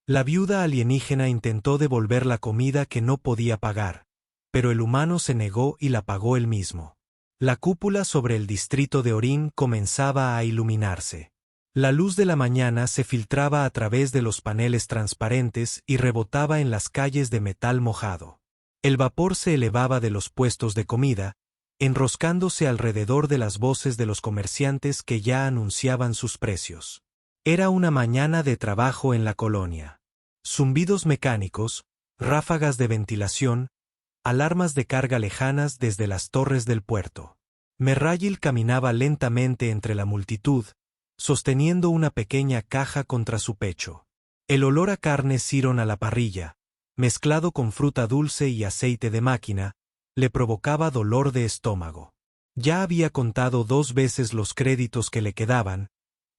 La viuda alienígena intentó devolver la comida que no podía pagar, pero el humano se negó y la pagó él mismo. La cúpula sobre el distrito de Orin comenzaba a iluminarse. La luz de la mañana se filtraba a través de los paneles transparentes y rebotaba en las calles de metal mojado. El vapor se elevaba de los puestos de comida, enroscándose alrededor de las voces de los comerciantes que ya anunciaban sus precios. Era una mañana de trabajo en la colonia. Zumbidos mecánicos, ráfagas de ventilación, alarmas de carga lejanas desde las torres del puerto. Merrayil caminaba lentamente entre la multitud, sosteniendo una pequeña caja contra su pecho. El olor a carne Siron a la parrilla, mezclado con fruta dulce y aceite de máquina, le provocaba dolor de estómago. Ya había contado 2 veces los créditos que le quedaban,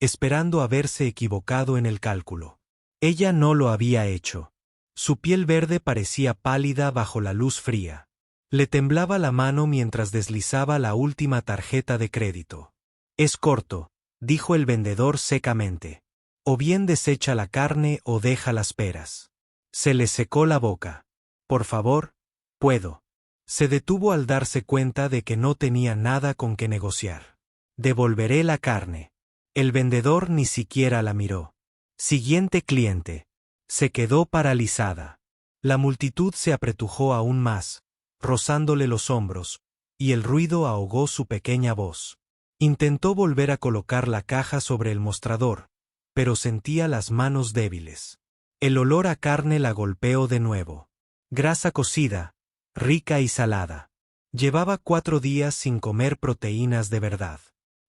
esperando haberse equivocado en el cálculo. Ella no lo había hecho. Su piel verde parecía pálida bajo la luz fría. Le temblaba la mano mientras deslizaba la última tarjeta de crédito. «Es corto», dijo el vendedor secamente. «O bien desecha la carne o deja las peras». Se le secó la boca. «Por favor, puedo». Se detuvo al darse cuenta de que no tenía nada con que negociar. «Devolveré la carne». El vendedor ni siquiera la miró. Siguiente cliente. Se quedó paralizada. La multitud se apretujó aún más, rozándole los hombros, y el ruido ahogó su pequeña voz. Intentó volver a colocar la caja sobre el mostrador, pero sentía las manos débiles. El olor a carne la golpeó de nuevo. Grasa cocida, rica y salada. Llevaba 4 días sin comer proteínas de verdad.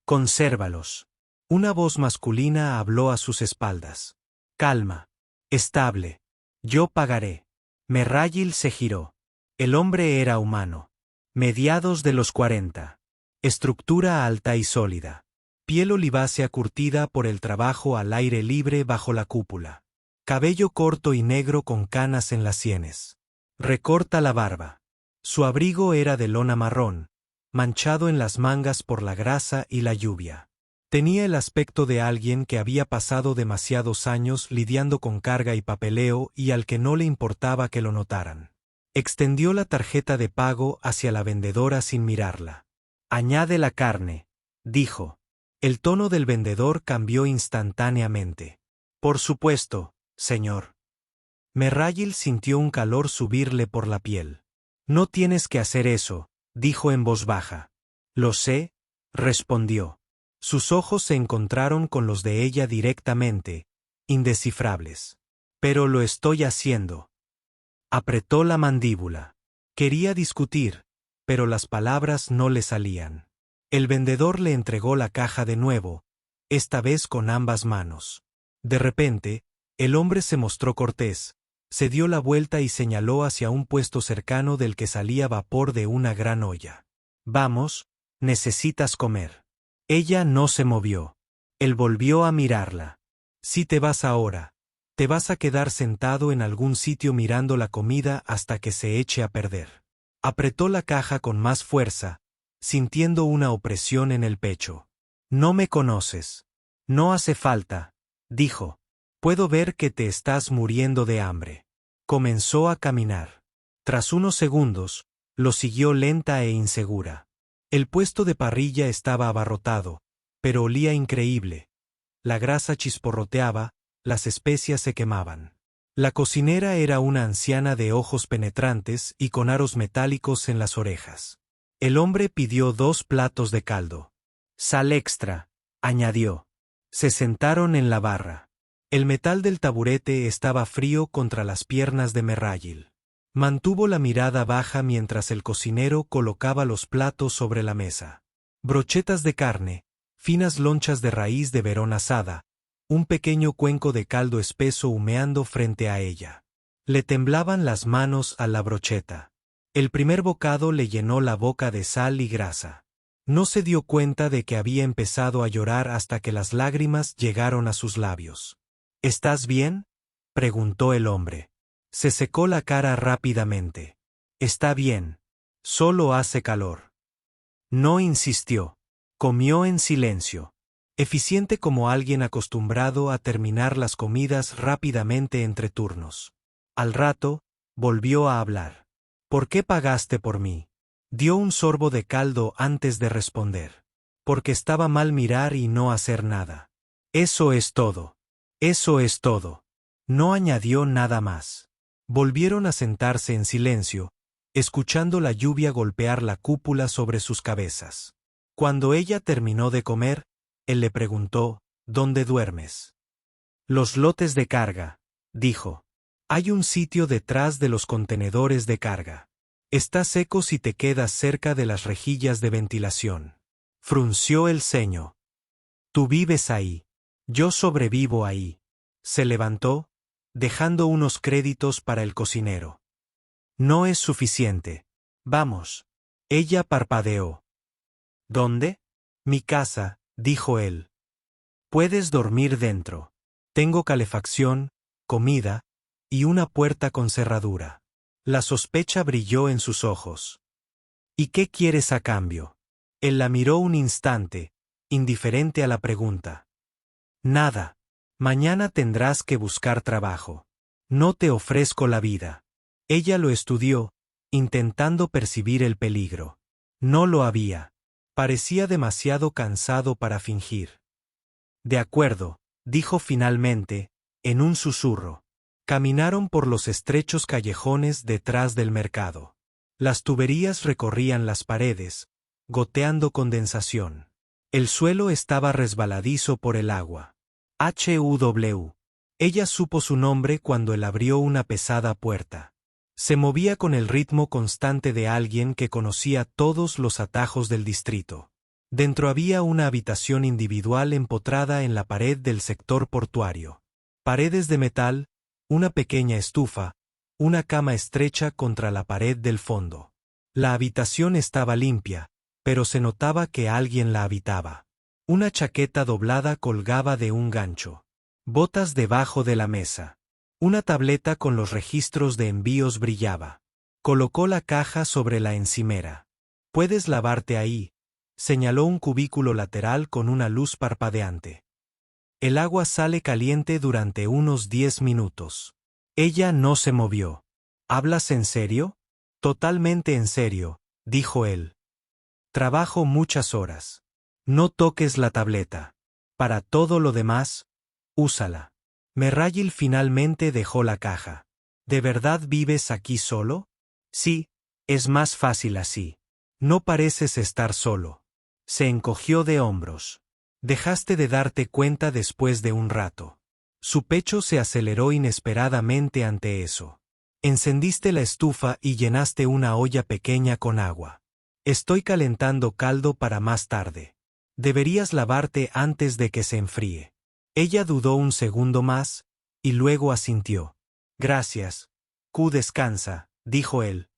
«Consérvalos». Una voz masculina habló a sus espaldas. «Calma. Estable. Yo pagaré». Merrayil se giró. El hombre era humano. Mediados de los 40. Estructura alta y sólida. Piel olivácea curtida por el trabajo al aire libre bajo la cúpula. Cabello corto y negro con canas en las sienes. Recorta la barba. Su abrigo era de lona marrón, manchado en las mangas por la grasa y la lluvia. Tenía el aspecto de alguien que había pasado demasiados años lidiando con carga y papeleo y al que no le importaba que lo notaran. Extendió la tarjeta de pago hacia la vendedora sin mirarla. «Añade la carne», dijo. El tono del vendedor cambió instantáneamente. «Por supuesto, señor». Merrayil sintió un calor subirle por la piel. «No tienes que hacer eso», dijo en voz baja. «Lo sé», respondió. Sus ojos se encontraron con los de ella directamente, indescifrables. «Pero lo estoy haciendo». Apretó la mandíbula. Quería discutir, pero las palabras no le salían. El vendedor le entregó la caja de nuevo, esta vez con ambas manos. De repente, el hombre se mostró cortés, se dio la vuelta y señaló hacia un puesto cercano del que salía vapor de una gran olla. «Vamos, necesitas comer». Ella no se movió. Él volvió a mirarla. «Si te vas ahora, te vas a quedar sentado en algún sitio mirando la comida hasta que se eche a perder». Apretó la caja con más fuerza, sintiendo una opresión en el pecho. «No me conoces». «No hace falta», dijo. «Puedo ver que te estás muriendo de hambre». Comenzó a caminar. Tras unos segundos, lo siguió lenta e insegura. El puesto de parrilla estaba abarrotado, pero olía increíble. La grasa chisporroteaba, las especias se quemaban. La cocinera era una anciana de ojos penetrantes y con aros metálicos en las orejas. El hombre pidió 2 platos de caldo. «Sal extra», añadió. Se sentaron en la barra. El metal del taburete estaba frío contra las piernas de Merrayil. Mantuvo la mirada baja mientras el cocinero colocaba los platos sobre la mesa. Brochetas de carne, finas lonchas de raíz de verón asada, un pequeño cuenco de caldo espeso humeando frente a ella. Le temblaban las manos a la brocheta. El primer bocado le llenó la boca de sal y grasa. No se dio cuenta de que había empezado a llorar hasta que las lágrimas llegaron a sus labios. «¿Estás bien?», preguntó el hombre. Se secó la cara rápidamente. «Está bien. Solo hace calor». No insistió. Comió en silencio. eficiente como alguien acostumbrado a terminar las comidas rápidamente entre turnos. Al rato, volvió a hablar. ¿Por qué pagaste por mí? Dio un sorbo de caldo antes de responder. Porque estaba mal mirar y no hacer nada. Eso es todo. Eso es todo. No añadió nada más. Volvieron a sentarse en silencio, escuchando la lluvia golpear la cúpula sobre sus cabezas. Cuando ella terminó de comer, él le preguntó, ¿dónde duermes? Los lotes de carga, dijo. Hay un sitio detrás de los contenedores de carga. Está seco si te quedas cerca de las rejillas de ventilación. Frunció el ceño. Tú vives ahí. Yo sobrevivo ahí. Se levantó, dejando unos créditos para el cocinero. No es suficiente. Vamos. Ella parpadeó. ¿Dónde? Mi casa, dijo él. Puedes dormir dentro. Tengo calefacción, comida, y una puerta con cerradura. La sospecha brilló en sus ojos. ¿Y qué quieres a cambio? Él la miró un instante, indiferente a la pregunta. Nada. Mañana tendrás que buscar trabajo. No te ofrezco la vida. Ella lo estudió, intentando percibir el peligro. No lo había. Parecía demasiado cansado para fingir. De acuerdo, dijo finalmente, en un susurro. Caminaron por los estrechos callejones detrás del mercado. Las tuberías recorrían las paredes, goteando condensación. El suelo estaba resbaladizo por el agua. HUW. Ella supo su nombre cuando él abrió una pesada puerta. Se movía con el ritmo constante de alguien que conocía todos los atajos del distrito. Dentro había una habitación individual empotrada en la pared del sector portuario. Paredes de metal, una pequeña estufa, una cama estrecha contra la pared del fondo. La habitación estaba limpia, pero se notaba que alguien la habitaba. Una chaqueta doblada colgaba de un gancho. Botas debajo de la mesa. Una tableta con los registros de envíos brillaba. Colocó la caja sobre la encimera. «Puedes lavarte ahí», señaló un cubículo lateral con una luz parpadeante. El agua sale caliente durante unos 10 minutos. Ella no se movió. ¿Hablas en serio? Totalmente en serio, dijo él. Trabajo muchas horas. No toques la tableta. Para todo lo demás, úsala. Merrayil finalmente dejó la caja. ¿De verdad vives aquí solo? Sí, es más fácil así. No pareces estar solo. Se encogió de hombros. Dejaste de darte cuenta después de un rato. Su pecho se aceleró inesperadamente ante eso. Encendiste la estufa y llenaste una olla pequeña con agua. Estoy calentando caldo para más tarde. Deberías lavarte antes de que se enfríe. Ella dudó un segundo más, y luego asintió. Gracias. Q descansa, dijo él.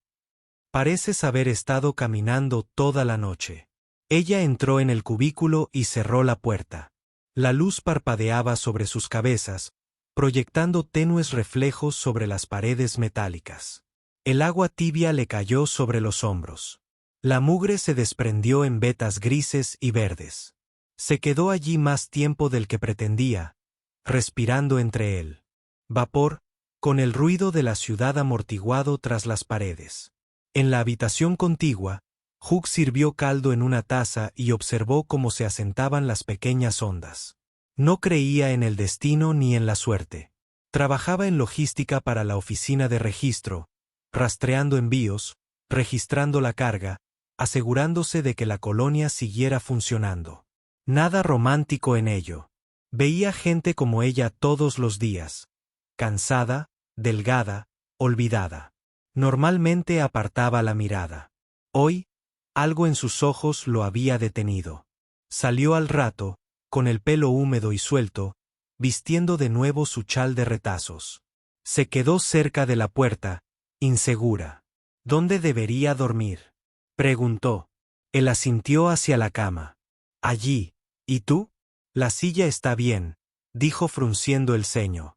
Pareces haber estado caminando toda la noche. Ella entró en el cubículo y cerró la puerta. La luz parpadeaba sobre sus cabezas, proyectando tenues reflejos sobre las paredes metálicas. El agua tibia le cayó sobre los hombros. La mugre se desprendió en vetas grises y verdes. Se quedó allí más tiempo del que pretendía, respirando entre él. Vapor, con el ruido de la ciudad amortiguado tras las paredes. En la habitación contigua, Hugh sirvió caldo en una taza y observó cómo se asentaban las pequeñas ondas. No creía en el destino ni en la suerte. Trabajaba en logística para la oficina de registro, rastreando envíos, registrando la carga, asegurándose de que la colonia siguiera funcionando. Nada romántico en ello. Veía gente como ella todos los días. Cansada, delgada, olvidada. Normalmente apartaba la mirada. Hoy, algo en sus ojos lo había detenido. Salió al rato, con el pelo húmedo y suelto, vistiendo de nuevo su chal de retazos. Se quedó cerca de la puerta, insegura. ¿Dónde debería dormir?, preguntó. Él asintió hacia la cama. Allí. ¿Y tú? La silla está bien, dijo frunciendo el ceño.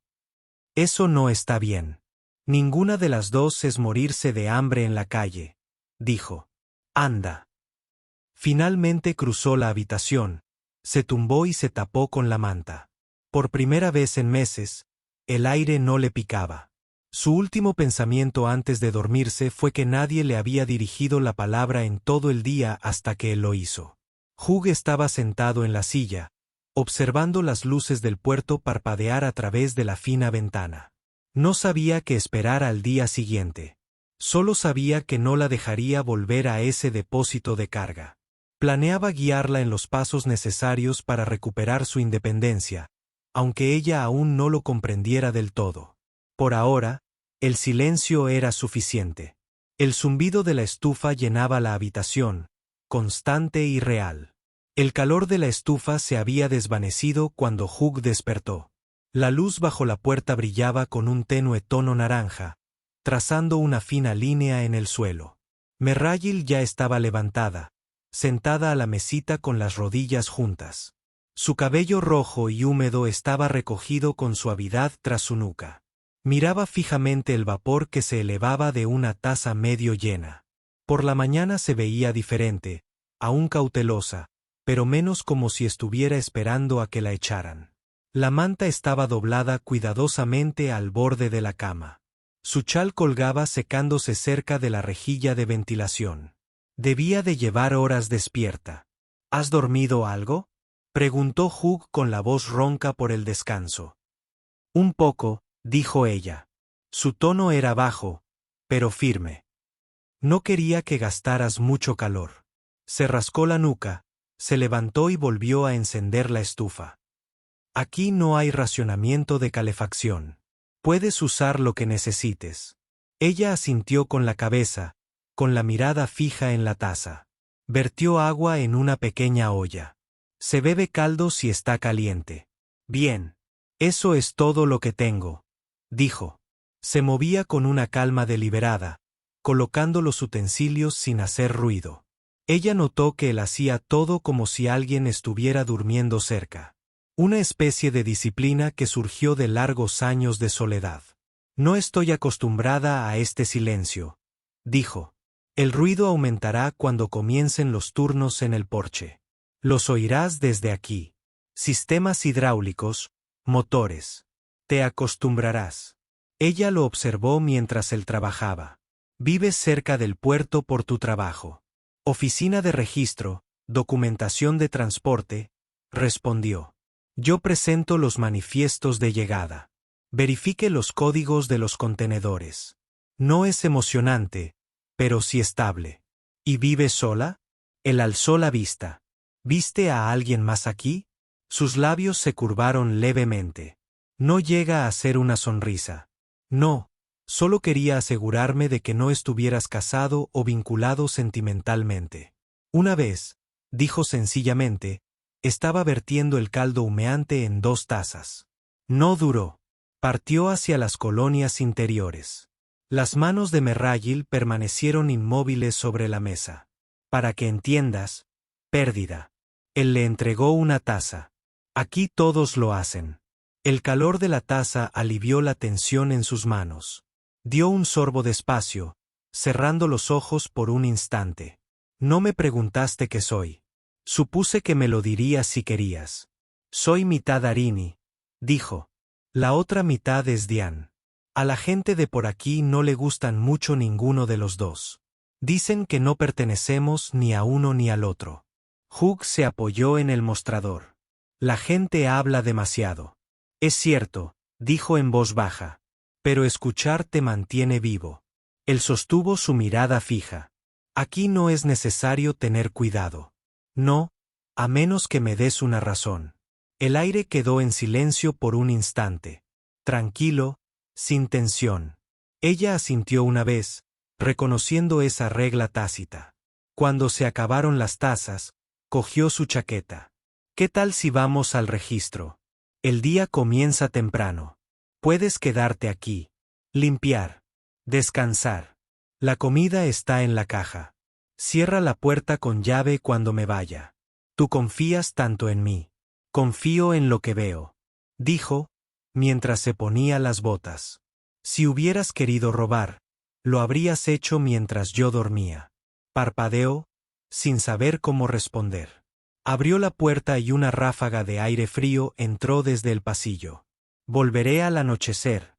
Eso no está bien. Ninguna de las dos es morirse de hambre en la calle, dijo. Anda. Finalmente cruzó la habitación, Se tumbó y se tapó con la manta. Por primera vez en meses, el aire no le picaba. Su último pensamiento antes de dormirse fue que nadie le había dirigido la palabra en todo el día hasta que él lo hizo. Hugh estaba sentado en la silla, observando las luces del puerto parpadear a través de la fina ventana. No sabía qué esperar al día siguiente. Solo sabía que no la dejaría volver a ese depósito de carga. Planeaba guiarla en los pasos necesarios para recuperar su independencia, aunque ella aún no lo comprendiera del todo. Por ahora, el silencio era suficiente. El zumbido de la estufa llenaba la habitación, constante y real. El calor de la estufa se había desvanecido cuando Hugh despertó. La luz bajo la puerta brillaba con un tenue tono naranja, trazando una fina línea en el suelo. Merrayil ya estaba levantada, sentada a la mesita con las rodillas juntas. Su cabello rojo y húmedo estaba recogido con suavidad tras su nuca. Miraba fijamente el vapor que se elevaba de una taza medio llena. Por la mañana se veía diferente, aún cautelosa, pero menos como si estuviera esperando a que la echaran. La manta estaba doblada cuidadosamente al borde de la cama. Su chal colgaba secándose cerca de la rejilla de ventilación. Debía de llevar horas despierta. ¿Has dormido algo?, preguntó Hugh con la voz ronca por el descanso. Un poco, dijo ella. Su tono era bajo, pero firme. No quería que gastaras mucho calor. Se rascó la nuca, se levantó y volvió a encender la estufa. Aquí no hay racionamiento de calefacción. Puedes usar lo que necesites. Ella asintió con la cabeza, con la mirada fija en la taza. Vertió agua en una pequeña olla. Se bebe caldo si está caliente. Bien. Eso es todo lo que tengo, dijo. Se movía con una calma deliberada, colocando los utensilios sin hacer ruido. Ella notó que él hacía todo como si alguien estuviera durmiendo cerca. Una especie de disciplina que surgió de largos años de soledad. No estoy acostumbrada a este silencio, dijo. El ruido aumentará cuando comiencen los turnos en el porche. Los oirás desde aquí. Sistemas hidráulicos, motores. Te acostumbrarás. Ella lo observó mientras él trabajaba. Vives cerca del puerto por tu trabajo. Oficina de registro, documentación de transporte, respondió. Yo presento los manifiestos de llegada. Verifique los códigos de los contenedores. No es emocionante, pero sí estable. ¿Y vive sola? Él alzó la vista. ¿Viste a alguien más aquí? Sus labios se curvaron levemente. No llega a ser una sonrisa. No, solo quería asegurarme de que no estuvieras casado o vinculado sentimentalmente. Una vez, dijo sencillamente, estaba vertiendo el caldo humeante en 2 tazas. No duró. Partió hacia las colonias interiores. Las manos de Merrayil permanecieron inmóviles sobre la mesa. Para que entiendas, pérdida. Él le entregó una taza. Aquí todos lo hacen. El calor de la taza alivió la tensión en sus manos. Dio un sorbo despacio, cerrando los ojos por un instante. No me preguntaste qué soy. Supuse que me lo dirías si querías. Soy mitad Arini, dijo. La otra mitad es Dian. A la gente de por aquí no le gustan mucho ninguno de los dos. Dicen que no pertenecemos ni a uno ni al otro. Hugh se apoyó en el mostrador. La gente habla demasiado. Es cierto, dijo en voz baja. Pero escuchar te mantiene vivo. Él sostuvo su mirada fija. Aquí no es necesario tener cuidado. No, a menos que me des una razón. El aire quedó en silencio por un instante. Tranquilo, sin tensión. Ella asintió una vez, reconociendo esa regla tácita. Cuando se acabaron las tazas, cogió su chaqueta. ¿Qué tal si vamos al registro? El día comienza temprano. Puedes quedarte aquí. Limpiar. Descansar. La comida está en la caja. Cierra la puerta con llave cuando me vaya. Tú confías tanto en mí. Confío en lo que veo, dijo, mientras se ponía las botas. Si hubieras querido robar, lo habrías hecho mientras yo dormía. Parpadeó, sin saber cómo responder. Abrió la puerta y una ráfaga de aire frío entró desde el pasillo. Volveré al anochecer,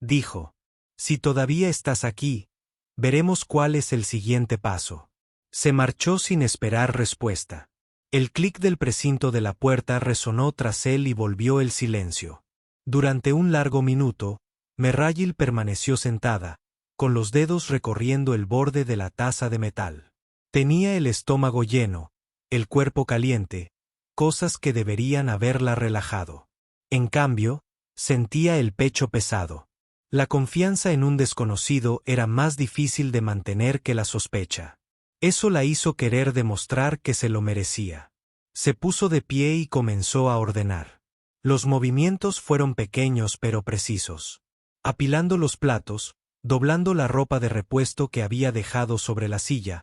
dijo. Si todavía estás aquí, veremos cuál es el siguiente paso. Se marchó sin esperar respuesta. El clic del precinto de la puerta resonó tras él y volvió el silencio. Durante un largo minuto, Merrayil permaneció sentada, con los dedos recorriendo el borde de la taza de metal. Tenía el estómago lleno, el cuerpo caliente, cosas que deberían haberla relajado. En cambio, sentía el pecho pesado. La confianza en un desconocido era más difícil de mantener que la sospecha. Eso la hizo querer demostrar que se lo merecía. Se puso de pie y comenzó a ordenar. Los movimientos fueron pequeños pero precisos. Apilando los platos, doblando la ropa de repuesto que había dejado sobre la silla,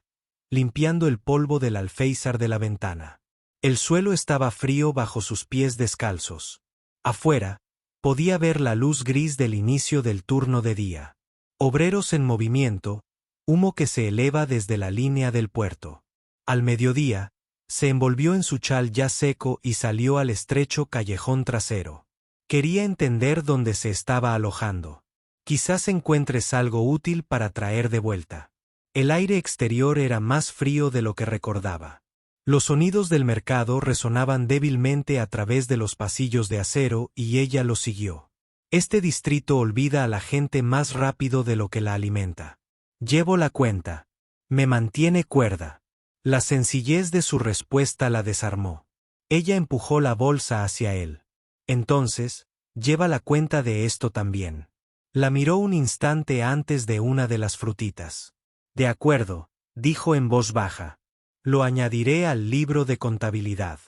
limpiando el polvo del alféizar de la ventana. El suelo estaba frío bajo sus pies descalzos. Afuera, podía ver la luz gris del inicio del turno de día. Obreros en movimiento, humo que se eleva desde la línea del puerto. Al mediodía, se envolvió en su chal ya seco y salió al estrecho callejón trasero. Quería entender dónde se estaba alojando. Quizás encuentres algo útil para traer de vuelta. El aire exterior era más frío de lo que recordaba. Los sonidos del mercado resonaban débilmente a través de los pasillos de acero y ella los siguió. Este distrito olvida a la gente más rápido de lo que la alimenta. Llevo la cuenta. Me mantiene cuerda. La sencillez de su respuesta la desarmó. Ella empujó la bolsa hacia él. Entonces, lleva la cuenta de esto también. La miró un instante antes de una de las frutitas. De acuerdo, dijo en voz baja. Lo añadiré al libro de contabilidad.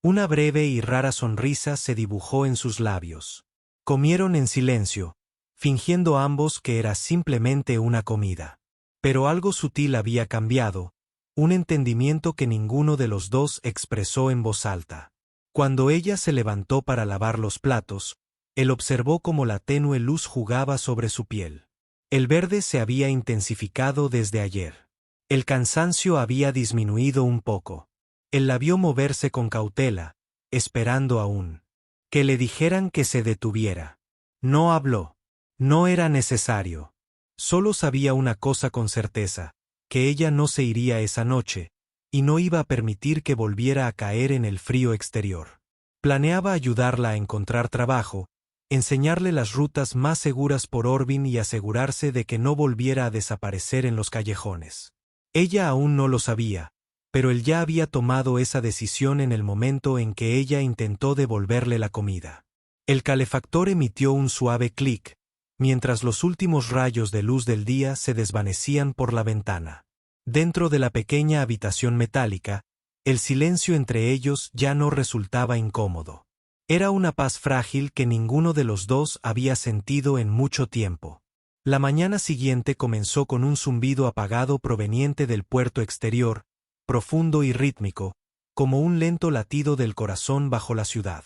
Una breve y rara sonrisa se dibujó en sus labios. Comieron en silencio, fingiendo ambos que era simplemente una comida. Pero algo sutil había cambiado, un entendimiento que ninguno de los dos expresó en voz alta. Cuando ella se levantó para lavar los platos, él observó cómo la tenue luz jugaba sobre su piel. El verde se había intensificado desde ayer. El cansancio había disminuido un poco. Él la vio moverse con cautela, esperando aún. Que le dijeran que se detuviera. No habló. No era necesario. Solo sabía una cosa con certeza, que ella no se iría esa noche, y no iba a permitir que volviera a caer en el frío exterior. Planeaba ayudarla a encontrar trabajo, enseñarle las rutas más seguras por Orbin y asegurarse de que no volviera a desaparecer en los callejones. Ella aún no lo sabía, pero él ya había tomado esa decisión en el momento en que ella intentó devolverle la comida. El calefactor emitió un suave clic, mientras los últimos rayos de luz del día se desvanecían por la ventana. Dentro de la pequeña habitación metálica, el silencio entre ellos ya no resultaba incómodo. Era una paz frágil que ninguno de los dos había sentido en mucho tiempo. La mañana siguiente comenzó con un zumbido apagado proveniente del puerto exterior, profundo y rítmico, como un lento latido del corazón bajo la ciudad.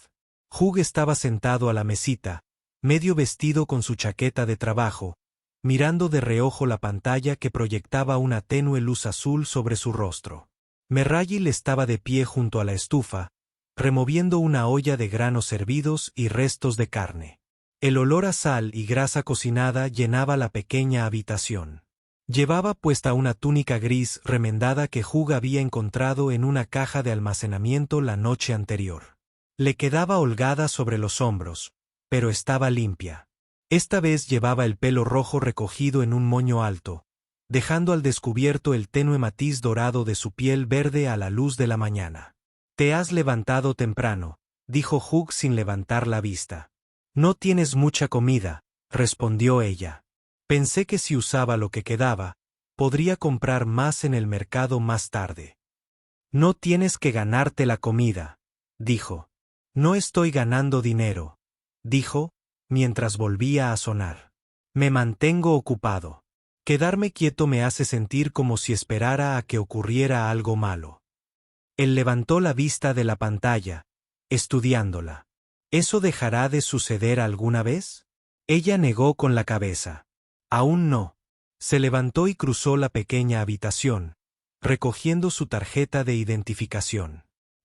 Hugh estaba sentado a la mesita, medio vestido con su chaqueta de trabajo, mirando de reojo la pantalla que proyectaba una tenue luz azul sobre su rostro. Merrayil estaba de pie junto a la estufa, removiendo una olla de granos hervidos y restos de carne. El olor a sal y grasa cocinada llenaba la pequeña habitación. Llevaba puesta una túnica gris remendada que Hugh había encontrado en una caja de almacenamiento la noche anterior. Le quedaba holgada sobre los hombros, pero estaba limpia. Esta vez llevaba el pelo rojo recogido en un moño alto, dejando al descubierto el tenue matiz dorado de su piel verde a la luz de la mañana. «Te has levantado temprano», dijo Hugh sin levantar la vista. «No tienes mucha comida», respondió ella. «Pensé que si usaba lo que quedaba, podría comprar más en el mercado más tarde». «No tienes que ganarte la comida», dijo. «No estoy ganando dinero», dijo, mientras volvía a sonar. «Me mantengo ocupado. Quedarme quieto me hace sentir como si esperara a que ocurriera algo malo». Él levantó la vista de la pantalla, estudiándola. ¿Eso dejará de suceder alguna vez? Ella negó con la cabeza. Aún no. Se levantó y cruzó la pequeña habitación, recogiendo su tarjeta de identificación.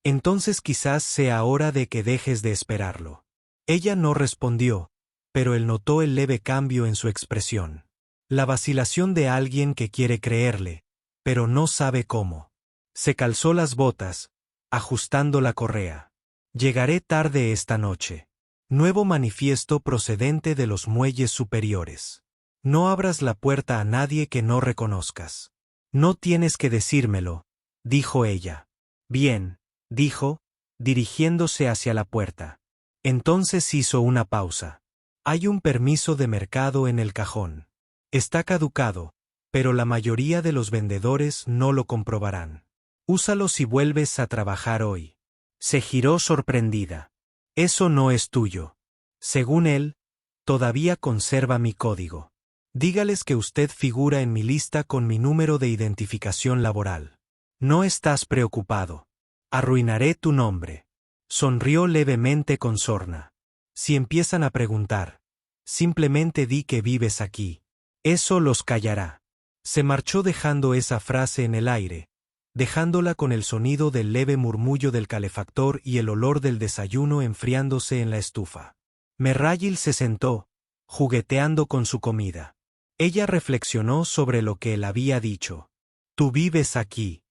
Entonces quizás sea hora de que dejes de esperarlo. Ella no respondió, pero él notó el leve cambio en su expresión. La vacilación de alguien que quiere creerle, pero no sabe cómo. Se calzó las botas, ajustando la correa. Llegaré tarde esta noche. Nuevo manifiesto procedente de los muelles superiores. No abras la puerta a nadie que no reconozcas. No tienes que decírmelo, dijo ella. Bien, dijo, dirigiéndose hacia la puerta. Entonces hizo una pausa. Hay un permiso de mercado en el cajón. Está caducado, pero la mayoría de los vendedores no lo comprobarán. Úsalo si vuelves a trabajar hoy. Se giró sorprendida. Eso no es tuyo. Según él, todavía conserva mi código. Dígales que usted figura en mi lista con mi número de identificación laboral. No estás preocupado. Arruinaré tu nombre. Sonrió levemente con sorna. Si empiezan a preguntar, simplemente di que vives aquí. Eso los callará. Se marchó dejando esa frase en el aire, dejándola con el sonido del leve murmullo del calefactor y el olor del desayuno enfriándose en la estufa. Merrayil se sentó, jugueteando con su comida. Ella reflexionó sobre lo que él había dicho. Tú vives aquí.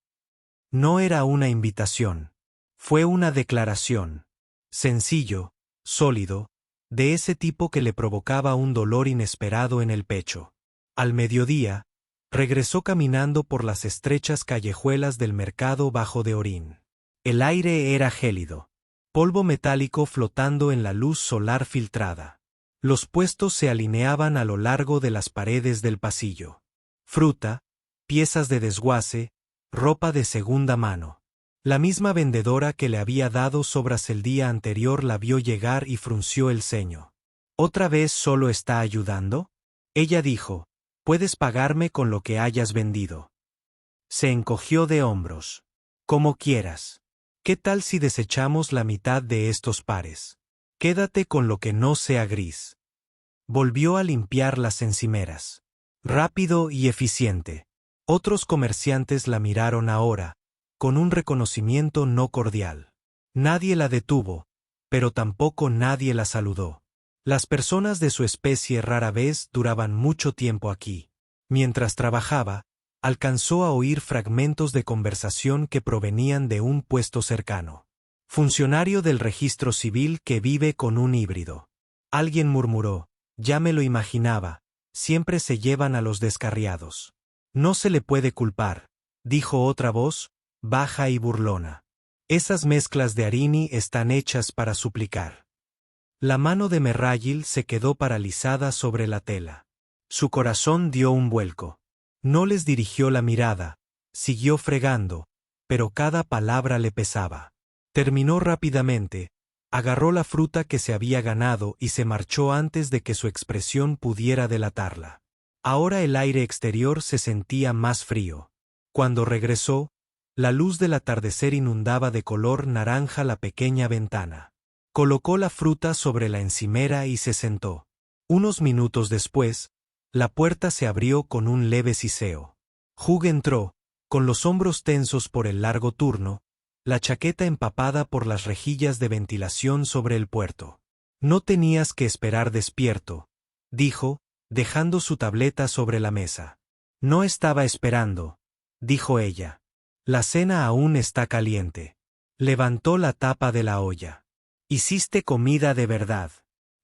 No era una invitación. Fue una declaración. Sencillo, sólido, de ese tipo que le provocaba un dolor inesperado en el pecho. Al mediodía, regresó caminando por las estrechas callejuelas del mercado bajo de Orín. El aire era gélido. Polvo metálico flotando en la luz solar filtrada. Los puestos se alineaban a lo largo de las paredes del pasillo. Fruta, piezas de desguace, ropa de segunda mano. La misma vendedora que le había dado sobras el día anterior la vio llegar y frunció el ceño. ¿Otra vez solo está ayudando? Ella dijo, puedes pagarme con lo que hayas vendido. Se encogió de hombros. Como quieras. ¿Qué tal si desechamos la mitad de estos pares? Quédate con lo que no sea gris. Volvió a limpiar las encimeras. Rápido y eficiente. Otros comerciantes la miraron ahora, con un reconocimiento no cordial. Nadie la detuvo, pero tampoco nadie la saludó. Las personas de su especie rara vez duraban mucho tiempo aquí. Mientras trabajaba, alcanzó a oír fragmentos de conversación que provenían de un puesto cercano. Funcionario del registro civil que vive con un híbrido. Alguien murmuró, ya me lo imaginaba, siempre se llevan a los descarriados. No se le puede culpar, dijo otra voz, baja y burlona. Esas mezclas de Arini están hechas para suplicar. La mano de Merrayil se quedó paralizada sobre la tela. Su corazón dio un vuelco. No les dirigió la mirada, siguió fregando, pero cada palabra le pesaba. Terminó rápidamente, agarró la fruta que se había ganado y se marchó antes de que su expresión pudiera delatarla. Ahora el aire exterior se sentía más frío. Cuando regresó, la luz del atardecer inundaba de color naranja la pequeña ventana. Colocó la fruta sobre la encimera y se sentó. Unos minutos después, la puerta se abrió con un leve siseo. Hugh entró, con los hombros tensos por el largo turno, la chaqueta empapada por las rejillas de ventilación sobre el puerto. No tenías que esperar despierto, dijo, dejando su tableta sobre la mesa. No estaba esperando, dijo ella. La cena aún está caliente. Levantó la tapa de la olla. Hiciste comida de verdad.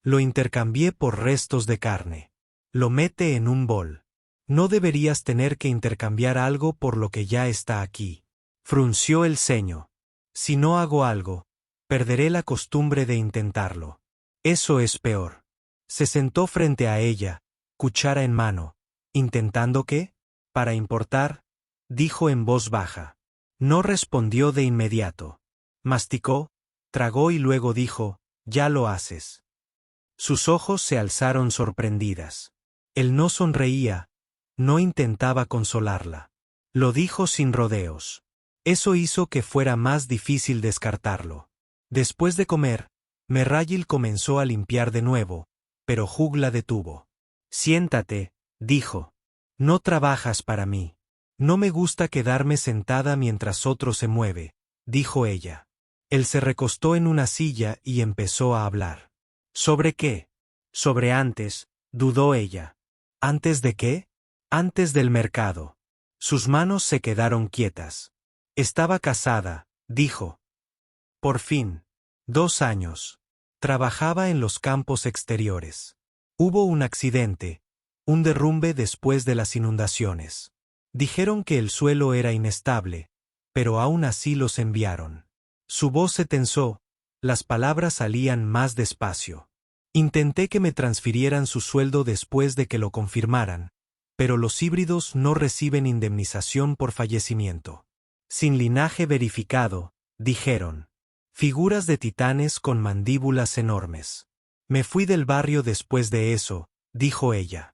Lo intercambié por restos de carne. Lo mete en un bol. No deberías tener que intercambiar algo por lo que ya está aquí. Frunció el ceño. Si no hago algo, perderé la costumbre de intentarlo. Eso es peor. Se sentó frente a ella, cuchara en mano. ¿Intentando qué? Para importar, dijo en voz baja. No respondió de inmediato. Masticó, tragó y luego dijo, ya lo haces. Sus ojos se alzaron sorprendidas. Él no sonreía, no intentaba consolarla. Lo dijo sin rodeos. Eso hizo que fuera más difícil descartarlo. Después de comer, Merrayil comenzó a limpiar de nuevo, pero Hugh la detuvo. Siéntate, dijo. No trabajas para mí. No me gusta quedarme sentada mientras otro se mueve, dijo ella. Él se recostó en una silla y empezó a hablar. ¿Sobre qué? Sobre antes, dudó ella. ¿Antes de qué? Antes del mercado. Sus manos se quedaron quietas. Estaba casada, dijo. Por fin. 2 años. Trabajaba en los campos exteriores. Hubo un accidente, un derrumbe después de las inundaciones. Dijeron que el suelo era inestable, pero aún así los enviaron. Su voz se tensó, las palabras salían más despacio. Intenté que me transfirieran su sueldo después de que lo confirmaran, pero los híbridos no reciben indemnización por fallecimiento. Sin linaje verificado, dijeron. Figuras de titanes con mandíbulas enormes. Me fui del barrio después de eso, dijo ella.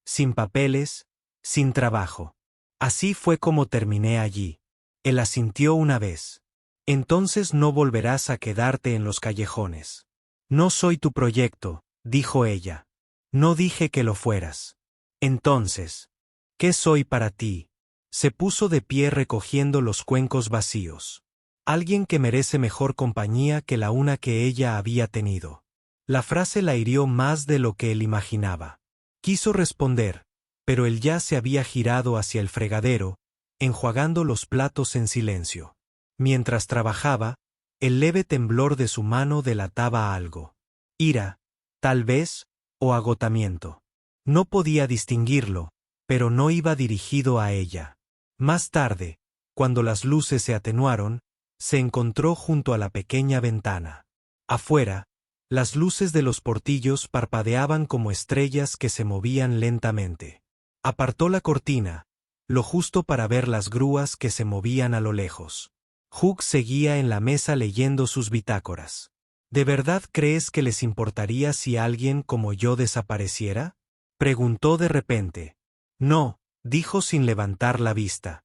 Sin papeles, sin trabajo. Así fue como terminé allí. Él asintió una vez. Entonces no volverás a quedarte en los callejones. No soy tu proyecto, dijo ella. No dije que lo fueras. Entonces, ¿qué soy para ti? Se puso de pie recogiendo los cuencos vacíos. Alguien que merece mejor compañía que la una que ella había tenido. La frase la hirió más de lo que él imaginaba. Quiso responder, pero él ya se había girado hacia el fregadero, enjuagando los platos en silencio. Mientras trabajaba, el leve temblor de su mano delataba algo. Ira, tal vez, o agotamiento. No podía distinguirlo, pero no iba dirigido a ella. Más tarde, cuando las luces se atenuaron, se encontró junto a la pequeña ventana. Afuera, las luces de los portillos parpadeaban como estrellas que se movían lentamente. Apartó la cortina, lo justo para ver las grúas que se movían a lo lejos. Hugh seguía en la mesa leyendo sus bitácoras. ¿De verdad crees que les importaría si alguien como yo desapareciera? Preguntó de repente. No, dijo sin levantar la vista.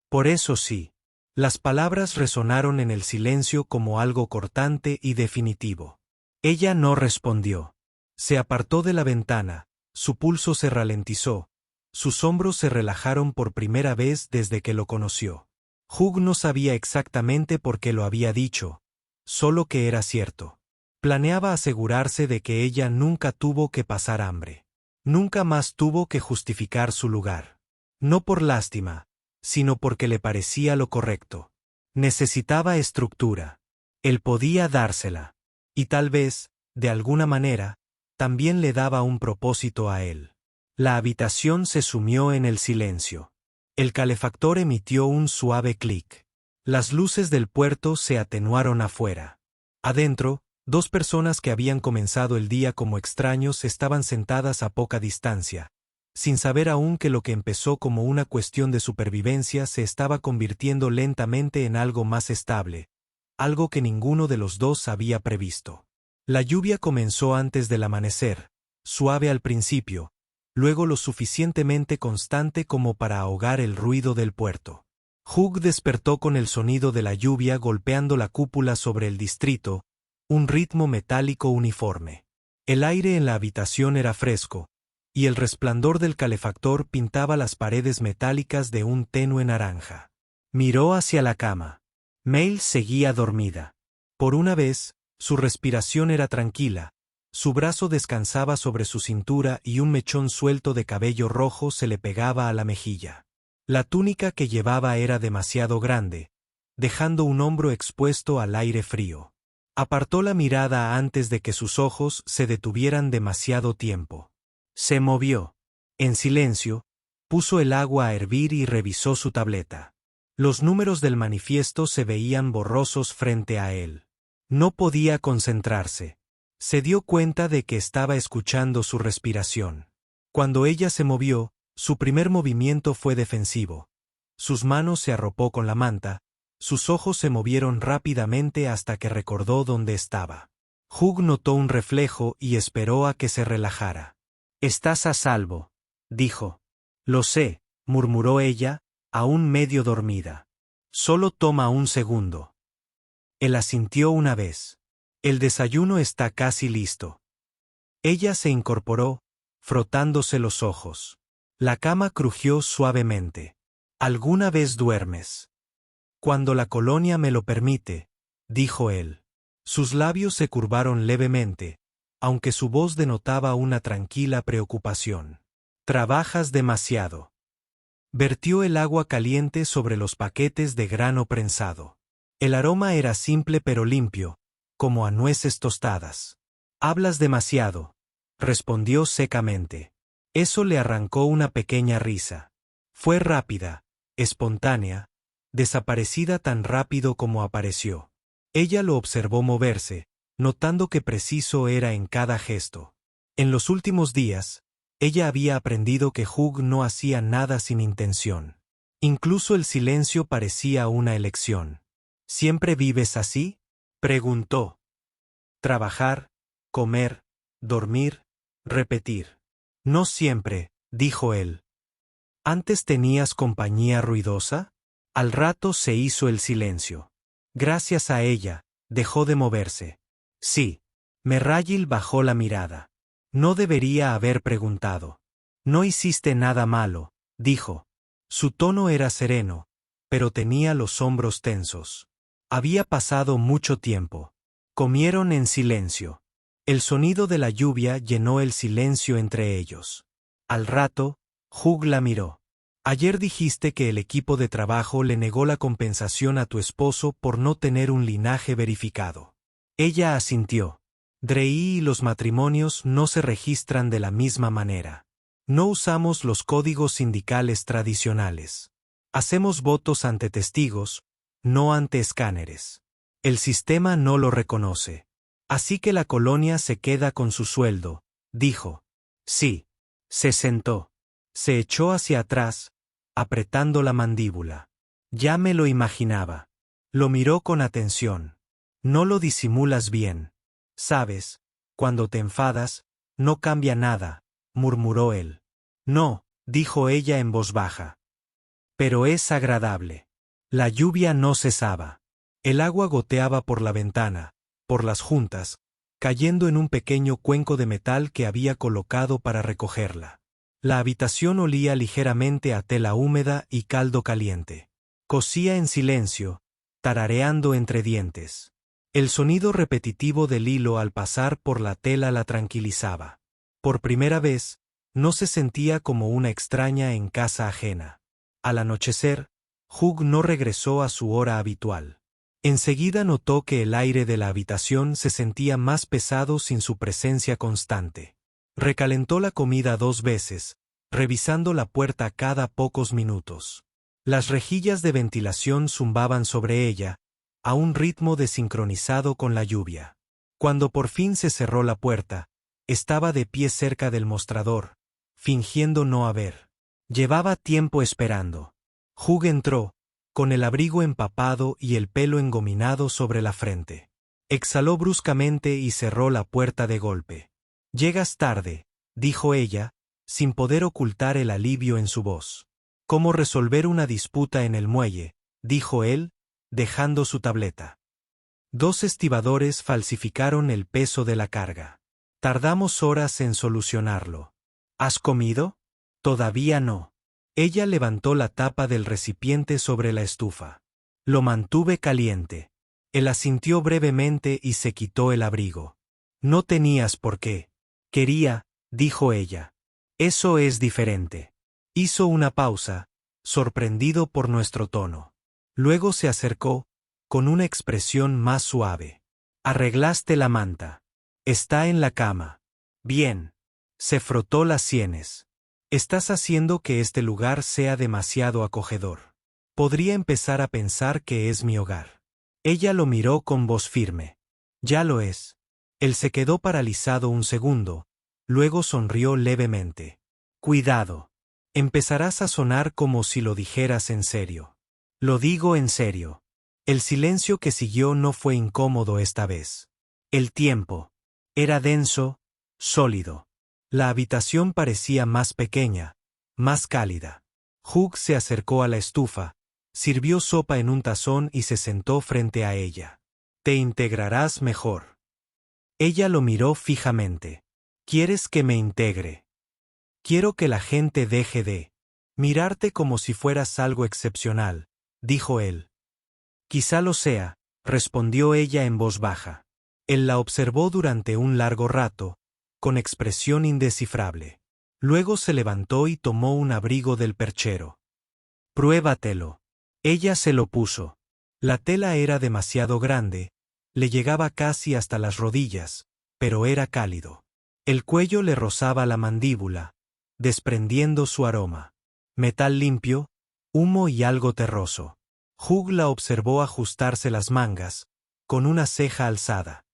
Por eso sí. Las palabras resonaron en el silencio como algo cortante y definitivo. Ella no respondió. Se apartó de la ventana, su pulso se ralentizó, sus hombros se relajaron por primera vez desde que lo conoció. Hugh no sabía exactamente por qué lo había dicho, solo que era cierto. Planeaba asegurarse de que ella nunca tuvo que pasar hambre. Nunca más tuvo que justificar su lugar. No por lástima, sino porque le parecía lo correcto. Necesitaba estructura. Él podía dársela. Y tal vez, de alguna manera, también le daba un propósito a él. La habitación se sumió en el silencio. El calefactor emitió un suave clic. Las luces del puerto se atenuaron afuera. Adentro, 2 personas que habían comenzado el día como extraños estaban sentadas a poca distancia, sin saber aún que lo que empezó como una cuestión de supervivencia se estaba convirtiendo lentamente en algo más estable, algo que ninguno de los dos había previsto. La lluvia comenzó antes del amanecer, suave al principio, luego lo suficientemente constante como para ahogar el ruido del puerto. Hugh despertó con el sonido de la lluvia golpeando la cúpula sobre el distrito, un ritmo metálico uniforme. El aire en la habitación era fresco, y el resplandor del calefactor pintaba las paredes metálicas de un tenue naranja. Miró hacia la cama. Mail seguía dormida. Por una vez, su respiración era tranquila, su brazo descansaba sobre su cintura y un mechón suelto de cabello rojo se le pegaba a la mejilla. La túnica que llevaba era demasiado grande, dejando un hombro expuesto al aire frío. Apartó la mirada antes de que sus ojos se detuvieran demasiado tiempo. Se movió. En silencio, puso el agua a hervir y revisó su tableta. Los números del manifiesto se veían borrosos frente a él. No podía concentrarse. Se dio cuenta de que estaba escuchando su respiración. Cuando ella se movió, su primer movimiento fue defensivo. Sus manos se arropó con la manta, sus ojos se movieron rápidamente hasta que recordó dónde estaba. Hugh notó un reflejo y esperó a que se relajara. «Estás a salvo», dijo. «Lo sé», murmuró ella, aún medio dormida. «Solo toma un segundo». Él asintió una vez. «El desayuno está casi listo». Ella se incorporó, frotándose los ojos. La cama crujió suavemente. «¿Alguna vez duermes?» «Cuando la colonia me lo permite», dijo él. Sus labios se curvaron levemente, aunque su voz denotaba una tranquila preocupación. Trabajas demasiado. Vertió el agua caliente sobre los paquetes de grano prensado. El aroma era simple pero limpio, como a nueces tostadas. Hablas demasiado, respondió secamente. Eso le arrancó una pequeña risa. Fue rápida, espontánea, desaparecida tan rápido como apareció. Ella lo observó moverse, notando que preciso era en cada gesto. En los últimos días, ella había aprendido que Hugh no hacía nada sin intención. Incluso el silencio parecía una elección. ¿Siempre vives así?, preguntó. Trabajar, comer, dormir, repetir. No siempre, dijo él. ¿Antes tenías compañía ruidosa? Al rato se hizo el silencio. Gracias a ella, dejó de moverse. Sí. Merrayil bajó la mirada. No debería haber preguntado. No hiciste nada malo, dijo. Su tono era sereno, pero tenía los hombros tensos. Había pasado mucho tiempo. Comieron en silencio. El sonido de la lluvia llenó el silencio entre ellos. Al rato, Hugh la miró. Ayer dijiste que el equipo de trabajo le negó la compensación a tu esposo por no tener un linaje verificado. Ella asintió. Drei y los matrimonios no se registran de la misma manera. No usamos los códigos sindicales tradicionales. Hacemos votos ante testigos, no ante escáneres. El sistema no lo reconoce. Así que la colonia se queda con su sueldo, dijo. Sí. Se sentó. Se echó hacia atrás, apretando la mandíbula. Ya me lo imaginaba. Lo miró con atención. No lo disimulas bien. Sabes, cuando te enfadas, no cambia nada, murmuró él. No, dijo ella en voz baja. Pero es agradable. La lluvia no cesaba. El agua goteaba por la ventana, por las juntas, cayendo en un pequeño cuenco de metal que había colocado para recogerla. La habitación olía ligeramente a tela húmeda y caldo caliente. Cosía en silencio, tarareando entre dientes. El sonido repetitivo del hilo al pasar por la tela la tranquilizaba. Por primera vez, no se sentía como una extraña en casa ajena. Al anochecer, Hugh no regresó a su hora habitual. Enseguida notó que el aire de la habitación se sentía más pesado sin su presencia constante. Recalentó la comida 2 veces, revisando la puerta cada pocos minutos. Las rejillas de ventilación zumbaban sobre ella, a un ritmo desincronizado con la lluvia. Cuando por fin se cerró la puerta, estaba de pie cerca del mostrador, fingiendo no haber. Llevaba tiempo esperando. Hugh entró, con el abrigo empapado y el pelo engominado sobre la frente. Exhaló bruscamente y cerró la puerta de golpe. Llegas tarde, dijo ella, sin poder ocultar el alivio en su voz. ¿Cómo resolver una disputa en el muelle?, dijo él, dejando su tableta. 2 estibadores falsificaron el peso de la carga. Tardamos horas en solucionarlo. ¿Has comido? Todavía no. Ella levantó la tapa del recipiente sobre la estufa. Lo mantuve caliente. Él asintió brevemente y se quitó el abrigo. No tenías por qué. Quería, dijo ella. Eso es diferente. Hizo una pausa, sorprendido por nuestro tono. Luego se acercó, con una expresión más suave. Arreglaste la manta. Está en la cama. Bien. Se frotó las sienes. Estás haciendo que este lugar sea demasiado acogedor. Podría empezar a pensar que es mi hogar. Ella lo miró con voz firme. Ya lo es. Él se quedó paralizado un segundo, luego sonrió levemente. Cuidado. Empezarás a sonar como si lo dijeras en serio. Lo digo en serio. El silencio que siguió no fue incómodo esta vez. El tiempo era denso, sólido. La habitación parecía más pequeña, más cálida. Hugh se acercó a la estufa, sirvió sopa en un tazón y se sentó frente a ella. Te integrarás mejor. Ella lo miró fijamente. ¿Quieres que me integre? Quiero que la gente deje de mirarte como si fueras algo excepcional, dijo él. Quizá lo sea, respondió ella en voz baja. Él la observó durante un largo rato, con expresión indescifrable. Luego se levantó y tomó un abrigo del perchero. Pruébatelo. Ella se lo puso. La tela era demasiado grande, le llegaba casi hasta las rodillas, pero era cálido. El cuello le rozaba la mandíbula, desprendiendo su aroma. Metal limpio, humo y algo terroso. Hugh la observó ajustarse las mangas, con una ceja alzada.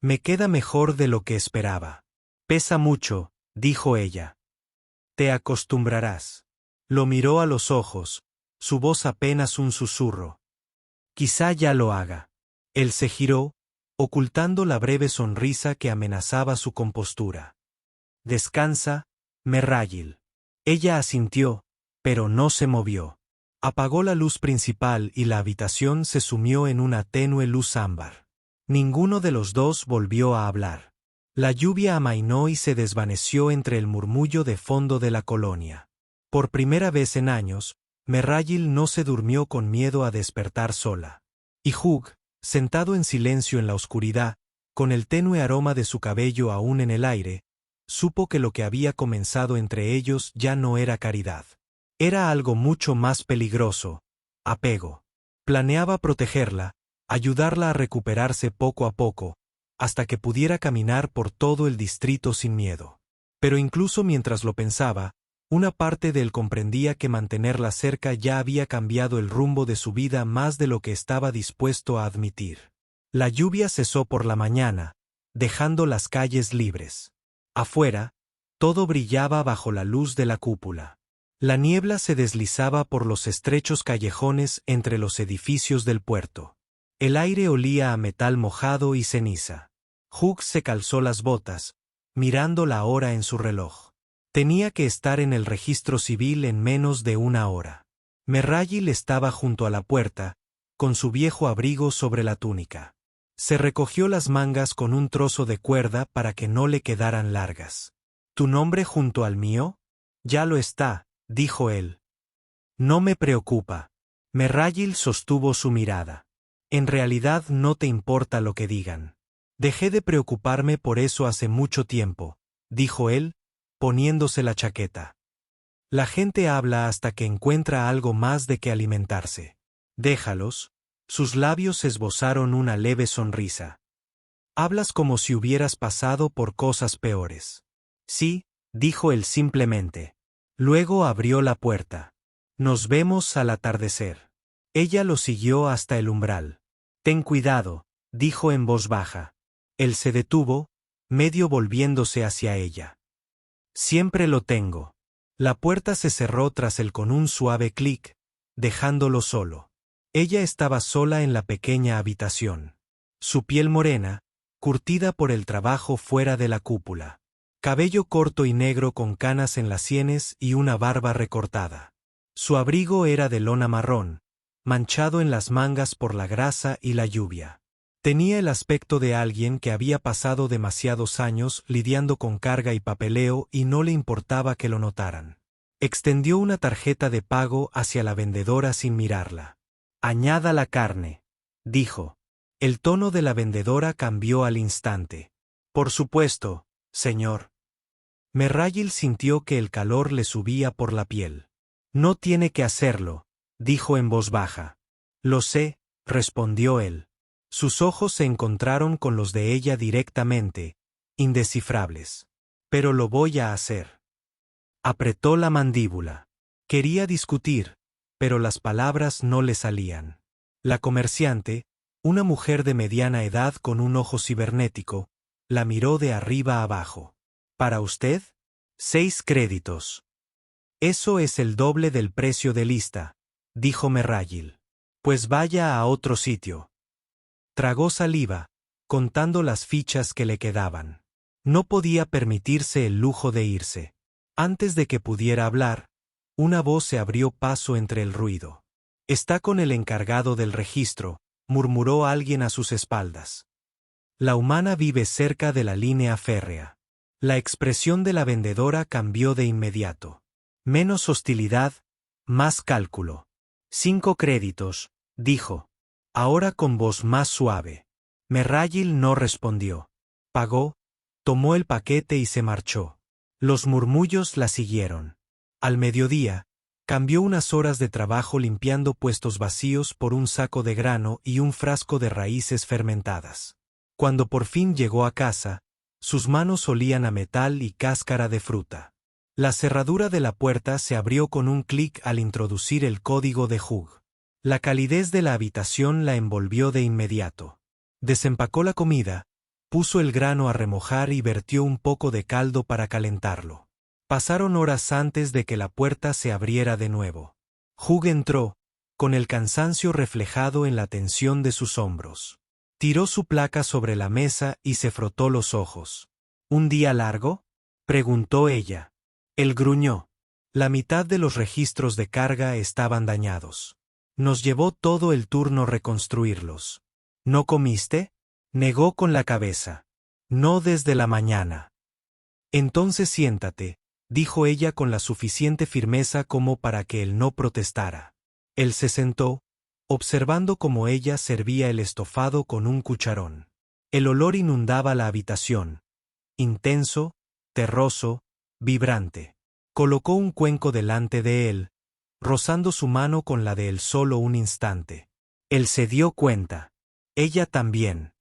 Me queda mejor de lo que esperaba. Pesa mucho, dijo ella. Te acostumbrarás. Lo miró a los ojos, su voz apenas un susurro. Quizá ya lo haga. Él se giró, ocultando la breve sonrisa que amenazaba su compostura. Descansa, Merrayil. Ella asintió, pero no se movió. Apagó la luz principal y la habitación se sumió en una tenue luz ámbar. Ninguno de los dos volvió a hablar. La lluvia amainó y se desvaneció entre el murmullo de fondo de la colonia. Por primera vez en años, Merrayil no se durmió con miedo a despertar sola. Y Hugh, sentado en silencio en la oscuridad, con el tenue aroma de su cabello aún en el aire, supo que lo que había comenzado entre ellos ya no era caridad. Era algo mucho más peligroso, apego. Planeaba protegerla, ayudarla a recuperarse poco a poco, hasta que pudiera caminar por todo el distrito sin miedo. Pero incluso mientras lo pensaba, una parte de él comprendía que mantenerla cerca ya había cambiado el rumbo de su vida más de lo que estaba dispuesto a admitir. La lluvia cesó por la mañana, dejando las calles libres. Afuera, todo brillaba bajo la luz de la cúpula. La niebla se deslizaba por los estrechos callejones entre los edificios del puerto. El aire olía a metal mojado y ceniza. Hugh se calzó las botas, mirando la hora en su reloj. Tenía que estar en el registro civil en menos de una hora. Merrayil estaba junto a la puerta, con su viejo abrigo sobre la túnica. Se recogió las mangas con un trozo de cuerda para que no le quedaran largas. ¿Tu nombre junto al mío? Ya lo está, dijo él. No me preocupa. Merrayil sostuvo su mirada. En realidad no te importa lo que digan. Dejé de preocuparme por eso hace mucho tiempo, dijo él, poniéndose la chaqueta. La gente habla hasta que encuentra algo más de que alimentarse. Déjalos. Sus labios esbozaron una leve sonrisa. Hablas como si hubieras pasado por cosas peores. Sí, dijo él simplemente. Luego abrió la puerta. Nos vemos al atardecer. Ella lo siguió hasta el umbral. Ten cuidado, dijo en voz baja. Él se detuvo, medio volviéndose hacia ella. Siempre lo tengo. La puerta se cerró tras él con un suave clic, dejándolo solo. Ella estaba sola en la pequeña habitación. Su piel morena, curtida por el trabajo fuera de la cúpula. Cabello corto y negro con canas en las sienes y una barba recortada. Su abrigo era de lona marrón, manchado en las mangas por la grasa y la lluvia. Tenía el aspecto de alguien que había pasado demasiados años lidiando con carga y papeleo y no le importaba que lo notaran. Extendió una tarjeta de pago hacia la vendedora sin mirarla. Añada la carne, dijo. El tono de la vendedora cambió al instante. Por supuesto, señor. Merrayil sintió que el calor le subía por la piel. No tiene que hacerlo, dijo en voz baja. Lo sé, respondió él. Sus ojos se encontraron con los de ella directamente, indescifrables. Pero lo voy a hacer. Apretó la mandíbula. Quería discutir, pero las palabras no le salían. La comerciante, una mujer de mediana edad con un ojo cibernético, la miró de arriba abajo. ¿Para usted? 6 créditos. Eso es el doble del precio de lista, dijo Merrayil. Pues vaya a otro sitio. Tragó saliva, contando las fichas que le quedaban. No podía permitirse el lujo de irse. Antes de que pudiera hablar, una voz se abrió paso entre el ruido. Está con el encargado del registro, murmuró alguien a sus espaldas. La humana vive cerca de la línea férrea. La expresión de la vendedora cambió de inmediato. Menos hostilidad, más cálculo. 5 créditos, dijo. ahora con voz más suave. Merrayil no respondió. Pagó, tomó el paquete y se marchó. Los murmullos la siguieron. Al mediodía, cambió unas horas de trabajo limpiando puestos vacíos por un saco de grano y un frasco de raíces fermentadas. Cuando por fin llegó a casa, sus manos olían a metal y cáscara de fruta. La cerradura de la puerta se abrió con un clic al introducir el código de Hugh. La calidez de la habitación la envolvió de inmediato. Desempacó la comida, puso el grano a remojar y vertió un poco de caldo para calentarlo. Pasaron horas antes de que la puerta se abriera de nuevo. Hugh entró, con el cansancio reflejado en la tensión de sus hombros. Tiró su placa sobre la mesa y se frotó los ojos. ¿Un día largo?, preguntó ella. Él gruñó. La mitad de los registros de carga estaban dañados. Nos llevó todo el turno reconstruirlos. ¿No comiste?, negó con la cabeza. No desde la mañana. Entonces siéntate, dijo ella con la suficiente firmeza como para que él no protestara. Él se sentó, observando cómo ella servía el estofado con un cucharón. El olor inundaba la habitación. Intenso, terroso, vibrante. Colocó un cuenco delante de él, rozando su mano con la de él solo un instante. Él se dio cuenta. Ella también.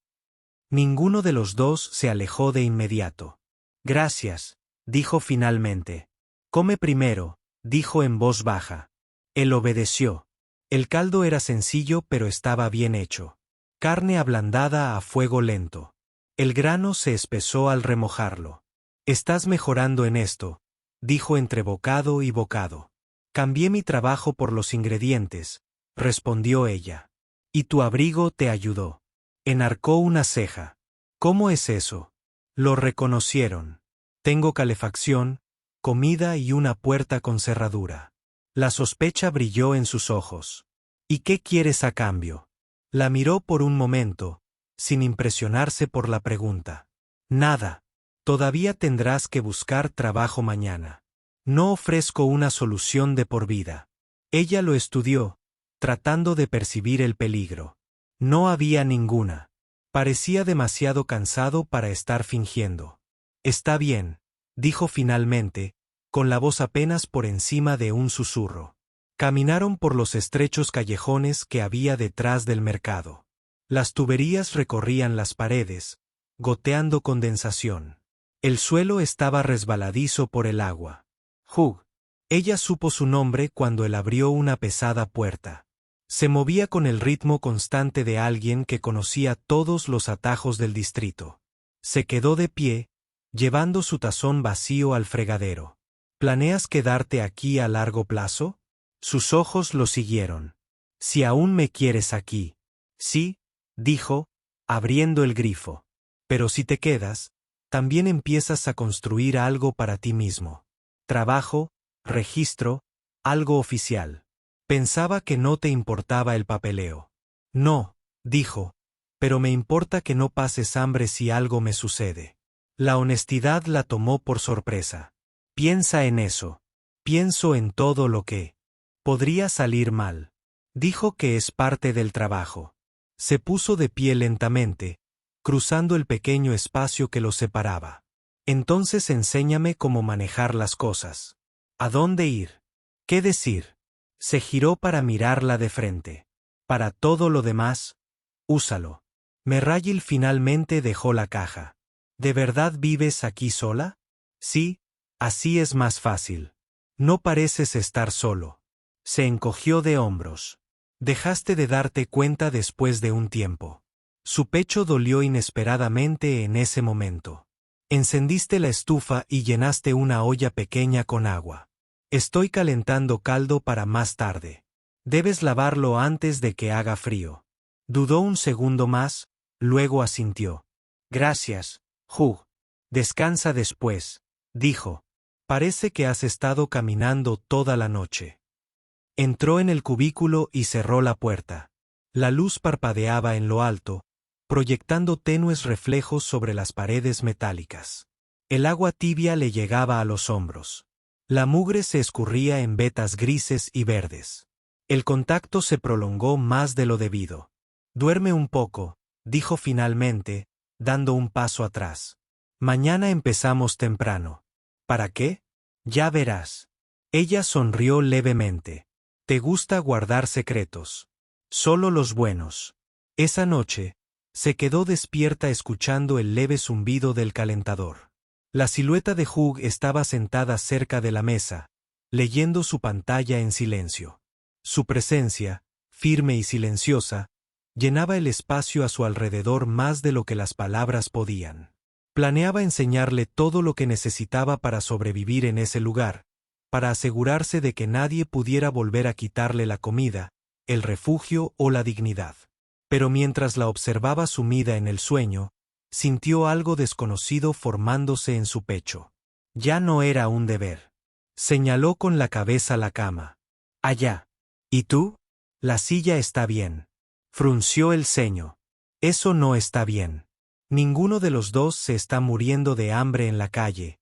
Ninguno de los dos se alejó de inmediato. Gracias, dijo finalmente. Come primero, dijo en voz baja. Él obedeció. El caldo era sencillo pero estaba bien hecho. Carne ablandada a fuego lento. El grano se espesó al remojarlo. Estás mejorando en esto, dijo entre bocado y bocado. Cambié mi trabajo por los ingredientes, respondió ella. Y tu abrigo te ayudó. Enarcó una ceja. ¿Cómo es eso? Lo reconocieron. Tengo calefacción, comida y una puerta con cerradura. La sospecha brilló en sus ojos. ¿Y qué quieres a cambio? La miró por un momento, sin impresionarse por la pregunta. Nada. Todavía tendrás que buscar trabajo mañana. No ofrezco una solución de por vida. Ella lo estudió, tratando de percibir el peligro. No había ninguna. Parecía demasiado cansado para estar fingiendo. Está bien, dijo finalmente, con la voz apenas por encima de un susurro. Caminaron por los estrechos callejones que había detrás del mercado. Las tuberías recorrían las paredes, goteando condensación. El suelo estaba resbaladizo por el agua. Hugh. Ella supo su nombre cuando él abrió una pesada puerta. Se movía con el ritmo constante de alguien que conocía todos los atajos del distrito. Se quedó de pie, llevando su tazón vacío al fregadero. ¿Planeas quedarte aquí a largo plazo? Sus ojos lo siguieron. Si aún me quieres aquí. Sí, dijo, abriendo el grifo. Pero si te quedas, también empiezas a construir algo para ti mismo. Trabajo, registro, algo oficial. Pensaba que no te importaba el papeleo. No, dijo, pero me importa que no pases hambre si algo me sucede. La honestidad la tomó por sorpresa. Piensa en eso. Pienso en todo lo que podría salir mal. Dijo que es parte del trabajo. Se puso de pie lentamente, cruzando el pequeño espacio que los separaba. Entonces enséñame cómo manejar las cosas. ¿A dónde ir? ¿Qué decir? Se giró para mirarla de frente. Para todo lo demás, úsalo. Merrayil finalmente dejó la caja. ¿De verdad vives aquí sola? Sí, así es más fácil. No pareces estar solo. Se encogió de hombros. Dejaste de darte cuenta después de un tiempo. Su pecho dolió inesperadamente en ese momento. Encendiste la estufa y llenaste una olla pequeña con agua. Estoy calentando caldo para más tarde. Debes lavarlo antes de que haga frío. Dudó un segundo más, luego asintió. Gracias, Hugh. Descansa después, dijo. Parece que has estado caminando toda la noche. Entró en el cubículo y cerró la puerta. La luz parpadeaba en lo alto, proyectando tenues reflejos sobre las paredes metálicas. El agua tibia le llegaba a los hombros. La mugre se escurría en vetas grises y verdes. El contacto se prolongó más de lo debido. Duerme un poco, dijo finalmente, dando un paso atrás. Mañana empezamos temprano. ¿Para qué? Ya verás. Ella sonrió levemente. ¿Te gusta guardar secretos? Solo los buenos. Esa noche, se quedó despierta escuchando el leve zumbido del calentador. La silueta de Hugh estaba sentada cerca de la mesa, leyendo su pantalla en silencio. Su presencia, firme y silenciosa, llenaba el espacio a su alrededor más de lo que las palabras podían. Planeaba enseñarle todo lo que necesitaba para sobrevivir en ese lugar, para asegurarse de que nadie pudiera volver a quitarle la comida, el refugio o la dignidad. Pero mientras la observaba sumida en el sueño, sintió algo desconocido formándose en su pecho. Ya no era un deber. Señaló con la cabeza la cama. Allá. ¿Y tú? La silla está bien. Frunció el ceño. Eso no está bien. Ninguno de los dos se está muriendo de hambre en la calle,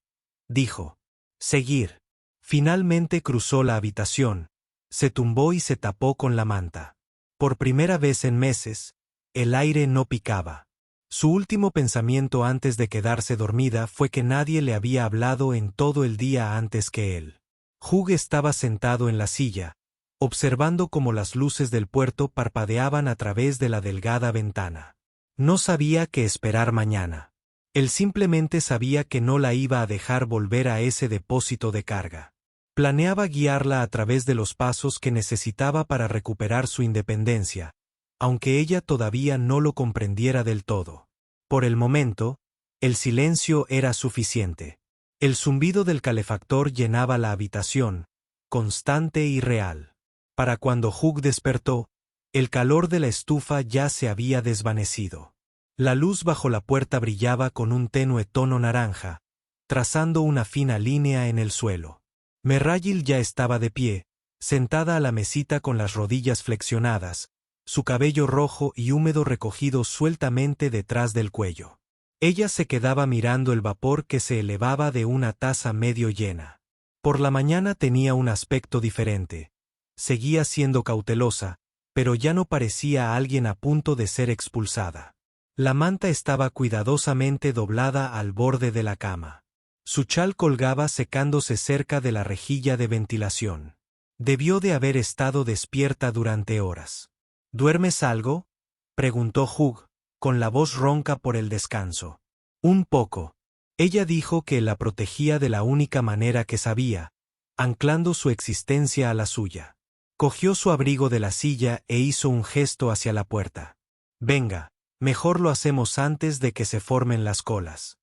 dijo. Seguir. Finalmente cruzó la habitación, se tumbó y se tapó con la manta. Por primera vez en meses, el aire no picaba. Su último pensamiento antes de quedarse dormida fue que nadie le había hablado en todo el día antes que él. Hugh estaba sentado en la silla, observando cómo las luces del puerto parpadeaban a través de la delgada ventana. No sabía qué esperar mañana. Él simplemente sabía que no la iba a dejar volver a ese depósito de carga. Planeaba guiarla a través de los pasos que necesitaba para recuperar su independencia, aunque ella todavía no lo comprendiera del todo. Por el momento, el silencio era suficiente. El zumbido del calefactor llenaba la habitación, constante y real. Para cuando Hugh despertó, el calor de la estufa ya se había desvanecido. La luz bajo la puerta brillaba con un tenue tono naranja, trazando una fina línea en el suelo. Merrayil ya estaba de pie, sentada a la mesita con las rodillas flexionadas, su cabello rojo y húmedo recogido sueltamente detrás del cuello. Ella se quedaba mirando el vapor que se elevaba de una taza medio llena. Por la mañana tenía un aspecto diferente. Seguía siendo cautelosa, pero ya no parecía alguien a punto de ser expulsada. La manta estaba cuidadosamente doblada al borde de la cama. Su chal colgaba secándose cerca de la rejilla de ventilación. Debió de haber estado despierta durante horas. ¿Duermes algo?, preguntó Hugh, con la voz ronca por el descanso. Un poco. Ella dijo que la protegía de la única manera que sabía, anclando su existencia a la suya. Cogió su abrigo de la silla e hizo un gesto hacia la puerta. Venga, mejor lo hacemos antes de que se formen las colas.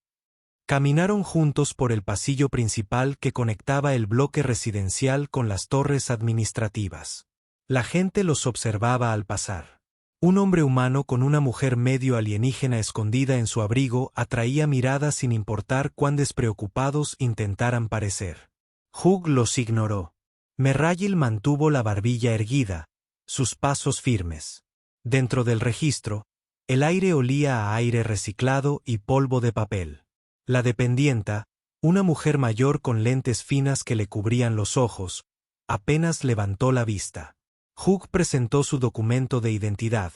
Caminaron juntos por el pasillo principal que conectaba el bloque residencial con las torres administrativas. La gente los observaba al pasar. Un hombre humano con una mujer medio alienígena escondida en su abrigo atraía miradas sin importar cuán despreocupados intentaran parecer. Hugh los ignoró. Merrayil mantuvo la barbilla erguida, sus pasos firmes. Dentro del registro, el aire olía a aire reciclado y polvo de papel. La dependienta, una mujer mayor con lentes finas que le cubrían los ojos, apenas levantó la vista. Hugh presentó su documento de identidad,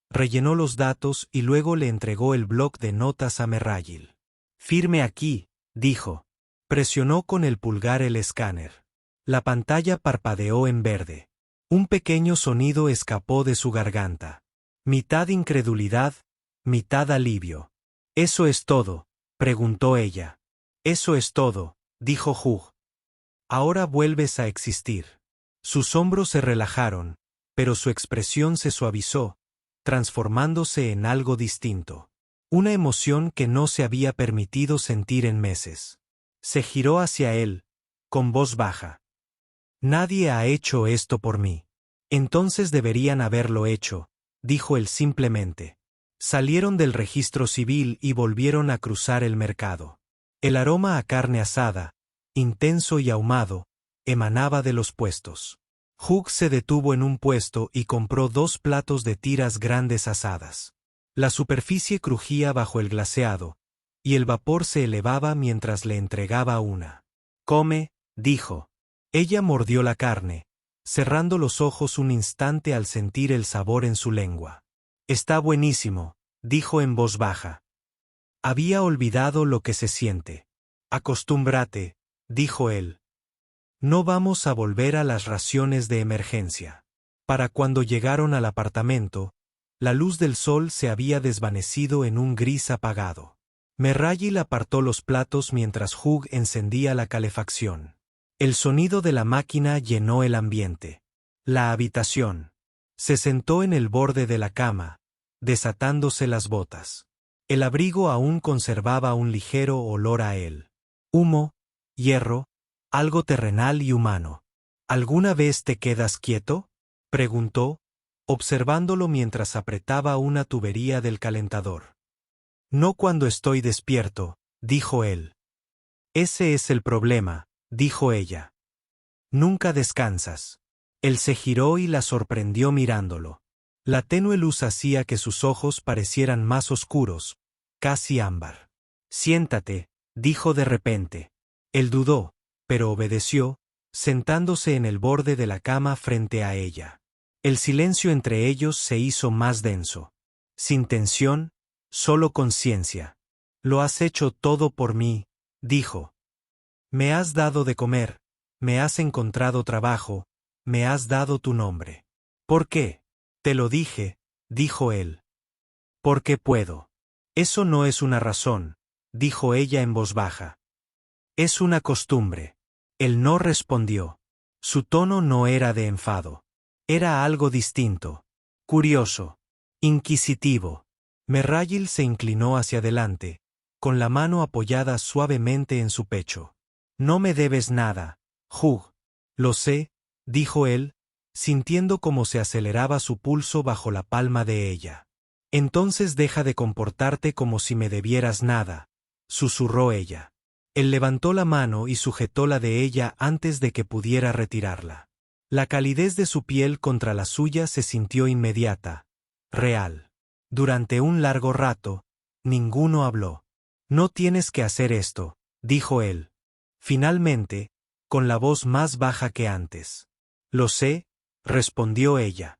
rellenó los datos y luego le entregó el bloc de notas a Merrayil. «Firme aquí», dijo. Presionó con el pulgar el escáner. La pantalla parpadeó en verde. Un pequeño sonido escapó de su garganta. Mitad incredulidad, mitad alivio. «¿Eso es todo?», preguntó ella. «Eso es todo», dijo Hugh. «Ahora vuelves a existir». Sus hombros se relajaron, pero su expresión se suavizó, transformándose en algo distinto. Una emoción que no se había permitido sentir en meses. Se giró hacia él, con voz baja. «Nadie ha hecho esto por mí». «Entonces deberían haberlo hecho», dijo él simplemente. Salieron del registro civil y volvieron a cruzar el mercado. El aroma a carne asada, intenso y ahumado, emanaba de los puestos. Hugh se detuvo en un puesto y compró 2 platos de tiras grandes asadas. La superficie crujía bajo el glaseado, y el vapor se elevaba mientras le entregaba una. «Come», dijo. Ella mordió la carne, cerrando los ojos un instante al sentir el sabor en su lengua. Está buenísimo, dijo en voz baja. Había olvidado lo que se siente. Acostúmbrate, dijo él. No vamos a volver a las raciones de emergencia. Para cuando llegaron al apartamento, la luz del sol se había desvanecido en un gris apagado. Merrayil apartó los platos mientras Hugh encendía la calefacción. El sonido de la máquina llenó el ambiente. La habitación. Se sentó en el borde de la cama, desatándose las botas. El abrigo aún conservaba un ligero olor a él. Humo, hierro, algo terrenal y humano. ¿Alguna vez te quedas quieto?, preguntó, observándolo mientras apretaba una tubería del calentador. No cuando estoy despierto, dijo él. Ese es el problema, dijo ella. Nunca descansas. Él se giró y la sorprendió mirándolo. La tenue luz hacía que sus ojos parecieran más oscuros, casi ámbar. Siéntate, dijo de repente. Él dudó, pero obedeció, sentándose en el borde de la cama frente a ella. El silencio entre ellos se hizo más denso. Sin tensión, solo conciencia. Lo has hecho todo por mí, dijo. Me has dado de comer, me has encontrado trabajo, me has dado tu nombre. ¿Por qué? Te lo dije, dijo él. Porque puedo. Eso no es una razón, dijo ella en voz baja. Es una costumbre. Él no respondió. Su tono no era de enfado. Era algo distinto. Curioso. Inquisitivo. Merrayil se inclinó hacia adelante, con la mano apoyada suavemente en su pecho. No me debes nada, Hugh. Lo sé, dijo él, sintiendo cómo se aceleraba su pulso bajo la palma de ella. Entonces deja de comportarte como si me debieras nada, susurró ella. Él levantó la mano y sujetó la de ella antes de que pudiera retirarla. La calidez de su piel contra la suya se sintió inmediata, real. Durante un largo rato, ninguno habló. No tienes que hacer esto, dijo él. Finalmente, con la voz más baja que antes. Lo sé, respondió ella.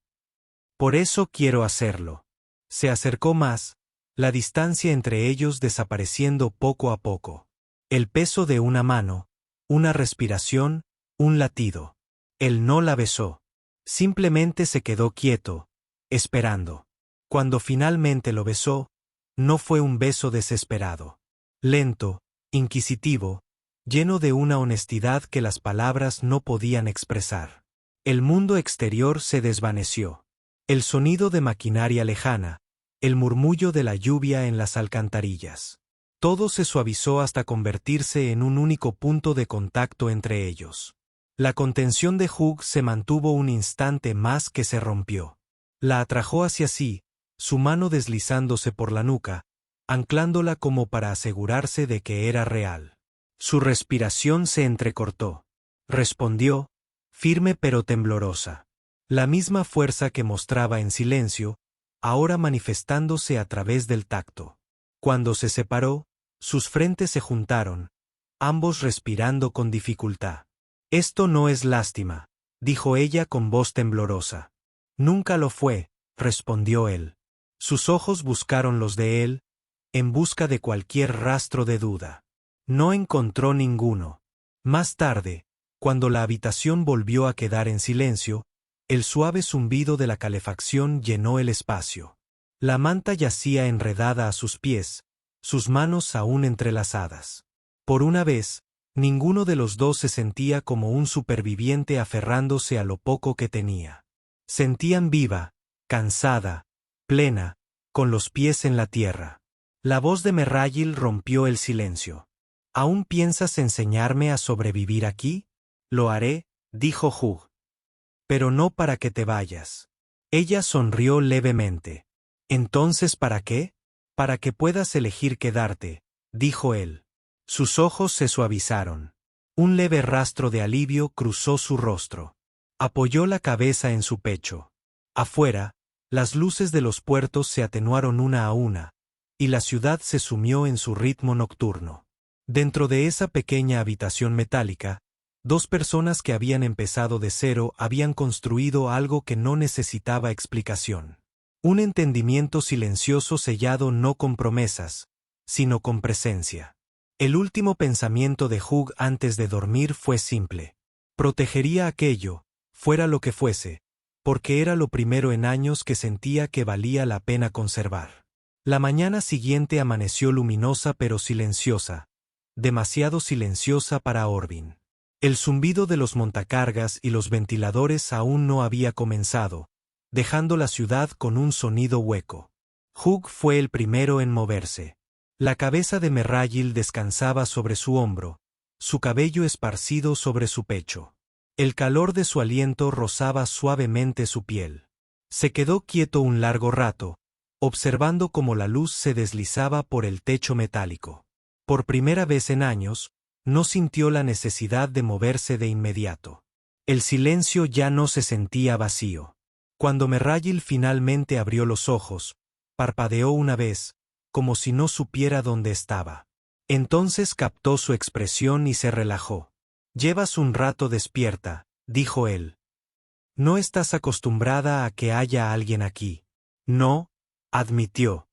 Por eso quiero hacerlo. Se acercó más, la distancia entre ellos desapareciendo poco a poco. El peso de una mano, una respiración, un latido. Él no la besó. Simplemente se quedó quieto, esperando. Cuando finalmente lo besó, no fue un beso desesperado. Lento, inquisitivo, lleno de una honestidad que las palabras no podían expresar. El mundo exterior se desvaneció. El sonido de maquinaria lejana, el murmullo de la lluvia en las alcantarillas. Todo se suavizó hasta convertirse en un único punto de contacto entre ellos. La contención de Hugh se mantuvo un instante más que se rompió. La atrajo hacia sí, su mano deslizándose por la nuca, anclándola como para asegurarse de que era real. Su respiración se entrecortó. Respondió, firme pero temblorosa. La misma fuerza que mostraba en silencio, ahora manifestándose a través del tacto. Cuando se separó, sus frentes se juntaron, ambos respirando con dificultad. Esto no es lástima, dijo ella con voz temblorosa. Nunca lo fue, respondió él. Sus ojos buscaron los de él, en busca de cualquier rastro de duda. No encontró ninguno. Más tarde, cuando la habitación volvió a quedar en silencio, el suave zumbido de la calefacción llenó el espacio. La manta yacía enredada a sus pies, sus manos aún entrelazadas. Por una vez, ninguno de los dos se sentía como un superviviente aferrándose a lo poco que tenía. Sentían viva, cansada, plena, con los pies en la tierra. La voz de Merrayil rompió el silencio. ¿Aún piensas enseñarme a sobrevivir aquí? Lo haré, dijo Hugh. Pero no para que te vayas. Ella sonrió levemente. ¿Entonces para qué? Para que puedas elegir quedarte, dijo él. Sus ojos se suavizaron. Un leve rastro de alivio cruzó su rostro. Apoyó la cabeza en su pecho. Afuera, las luces de los puertos se atenuaron una a una, y la ciudad se sumió en su ritmo nocturno. Dentro de esa pequeña habitación metálica, dos personas que habían empezado de cero habían construido algo que no necesitaba explicación. Un entendimiento silencioso sellado no con promesas, sino con presencia. El último pensamiento de Hugh antes de dormir fue simple. Protegería aquello, fuera lo que fuese, porque era lo primero en años que sentía que valía la pena conservar. La mañana siguiente amaneció luminosa pero silenciosa, demasiado silenciosa para Orvin. El zumbido de los montacargas y los ventiladores aún no había comenzado, dejando la ciudad con un sonido hueco. Hugh fue el primero en moverse. La cabeza de Merrayil descansaba sobre su hombro, su cabello esparcido sobre su pecho. El calor de su aliento rozaba suavemente su piel. Se quedó quieto un largo rato, observando cómo la luz se deslizaba por el techo metálico. Por primera vez en años, no sintió la necesidad de moverse de inmediato. El silencio ya no se sentía vacío. Cuando Merrayil finalmente abrió los ojos, parpadeó una vez, como si no supiera dónde estaba. Entonces captó su expresión y se relajó. «Llevas un rato despierta», dijo él. «No estás acostumbrada a que haya alguien aquí». «No», admitió.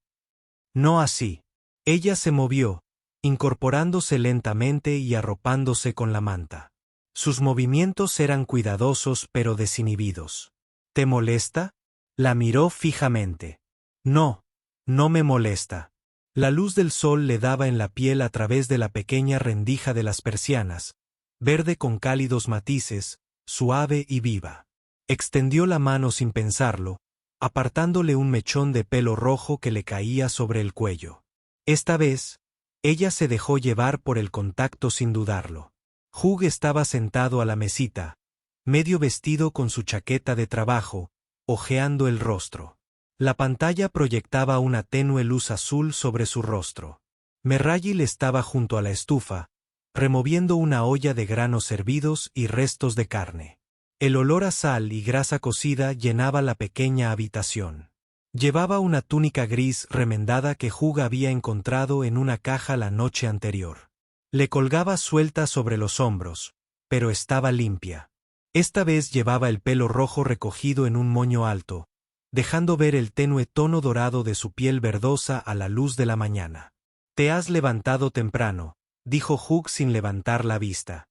«No así». Ella se movió, incorporándose lentamente y arropándose con la manta. Sus movimientos eran cuidadosos pero desinhibidos. «¿Te molesta?» La miró fijamente. «No, no me molesta». La luz del sol le daba en la piel a través de la pequeña rendija de las persianas, verde con cálidos matices, suave y viva. Extendió la mano sin pensarlo, apartándole un mechón de pelo rojo que le caía sobre el cuello. Esta vez, ella se dejó llevar por el contacto sin dudarlo. Hugh estaba sentado a la mesita, medio vestido con su chaqueta de trabajo, hojeando el rostro. La pantalla proyectaba una tenue luz azul sobre su rostro. Merrayil estaba junto a la estufa, removiendo una olla de granos hervidos y restos de carne. El olor a sal y grasa cocida llenaba la pequeña habitación. Llevaba una túnica gris remendada que Hugh había encontrado en una caja la noche anterior. Le colgaba suelta sobre los hombros, pero estaba limpia. Esta vez llevaba el pelo rojo recogido en un moño alto, dejando ver el tenue tono dorado de su piel verdosa a la luz de la mañana. «Te has levantado temprano», dijo Hugh sin levantar la vista.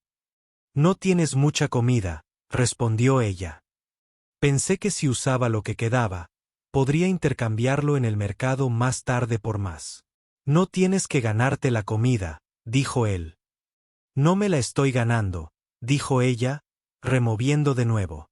«No tienes mucha comida», respondió ella. «Pensé que si usaba lo que quedaba, podría intercambiarlo en el mercado más tarde por más». «No tienes que ganarte la comida», dijo él. «No me la estoy ganando», dijo ella, removiendo de nuevo.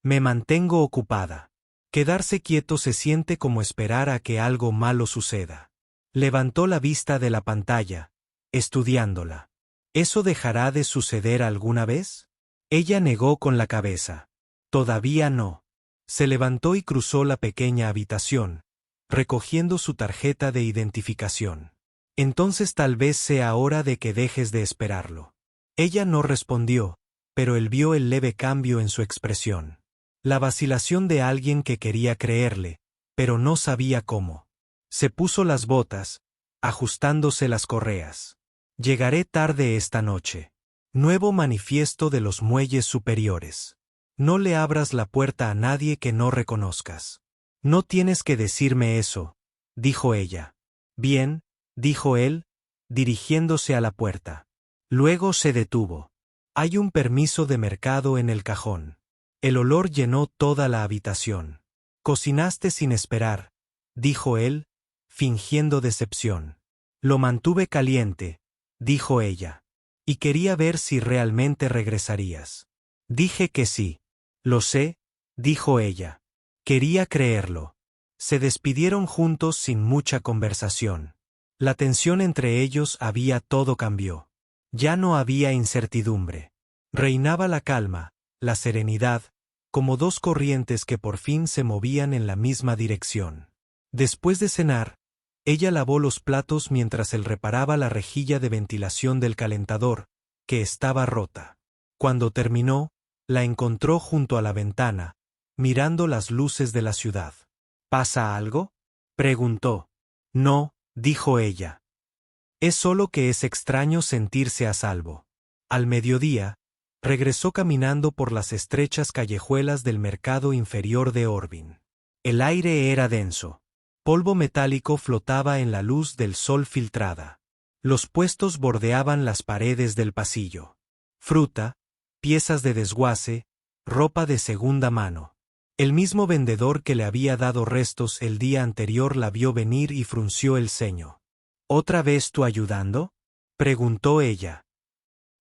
«Me mantengo ocupada». Quedarse quieto se siente como esperar a que algo malo suceda. Levantó la vista de la pantalla, estudiándola. ¿Eso dejará de suceder alguna vez? Ella negó con la cabeza. Todavía no. Se levantó y cruzó la pequeña habitación, recogiendo su tarjeta de identificación. Entonces tal vez sea hora de que dejes de esperarlo. Ella no respondió, pero él vio el leve cambio en su expresión. La vacilación de alguien que quería creerle, pero no sabía cómo. Se puso las botas, ajustándose las correas. «Llegaré tarde esta noche». Nuevo manifiesto de los muelles superiores. «No le abras la puerta a nadie que no reconozcas». «No tienes que decirme eso», dijo ella. «Bien», dijo él, dirigiéndose a la puerta. Luego se detuvo. «Hay un permiso de mercado en el cajón». El olor llenó toda la habitación. «Cocinaste sin esperar», dijo él, fingiendo decepción. «Lo mantuve caliente», dijo ella. «Y quería ver si realmente regresarías». Dije que sí. «Lo sé», dijo ella. Quería creerlo. Se despidieron juntos sin mucha conversación. La tensión entre ellos todo cambió. Ya no había incertidumbre. Reinaba la calma, la serenidad, como dos corrientes que por fin se movían en la misma dirección. Después de cenar, ella lavó los platos mientras él reparaba la rejilla de ventilación del calentador, que estaba rota. Cuando terminó, la encontró junto a la ventana, mirando las luces de la ciudad. «¿Pasa algo?», preguntó. «No», dijo ella. «Es solo que es extraño sentirse a salvo». Al mediodía, regresó caminando por las estrechas callejuelas del mercado inferior de Orvin. El aire era denso. Polvo metálico flotaba en la luz del sol filtrada. Los puestos bordeaban las paredes del pasillo. Fruta, piezas de desguace, ropa de segunda mano. El mismo vendedor que le había dado restos el día anterior la vio venir y frunció el ceño. ¿Otra vez tú ayudando?, preguntó ella.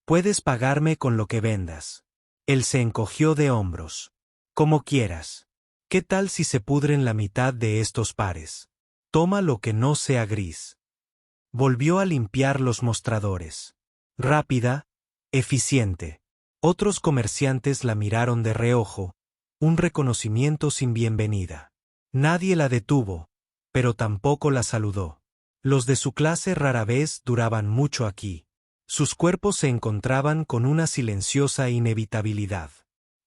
Puedes pagarme con lo que vendas. Él se encogió de hombros. Como quieras. ¿Qué tal si se pudren la mitad de estos pares? Toma lo que no sea gris. Volvió a limpiar los mostradores. Rápida, eficiente. Otros comerciantes la miraron de reojo, un reconocimiento sin bienvenida. Nadie la detuvo, pero tampoco la saludó. Los de su clase rara vez duraban mucho aquí. Sus cuerpos se encontraban con una silenciosa inevitabilidad.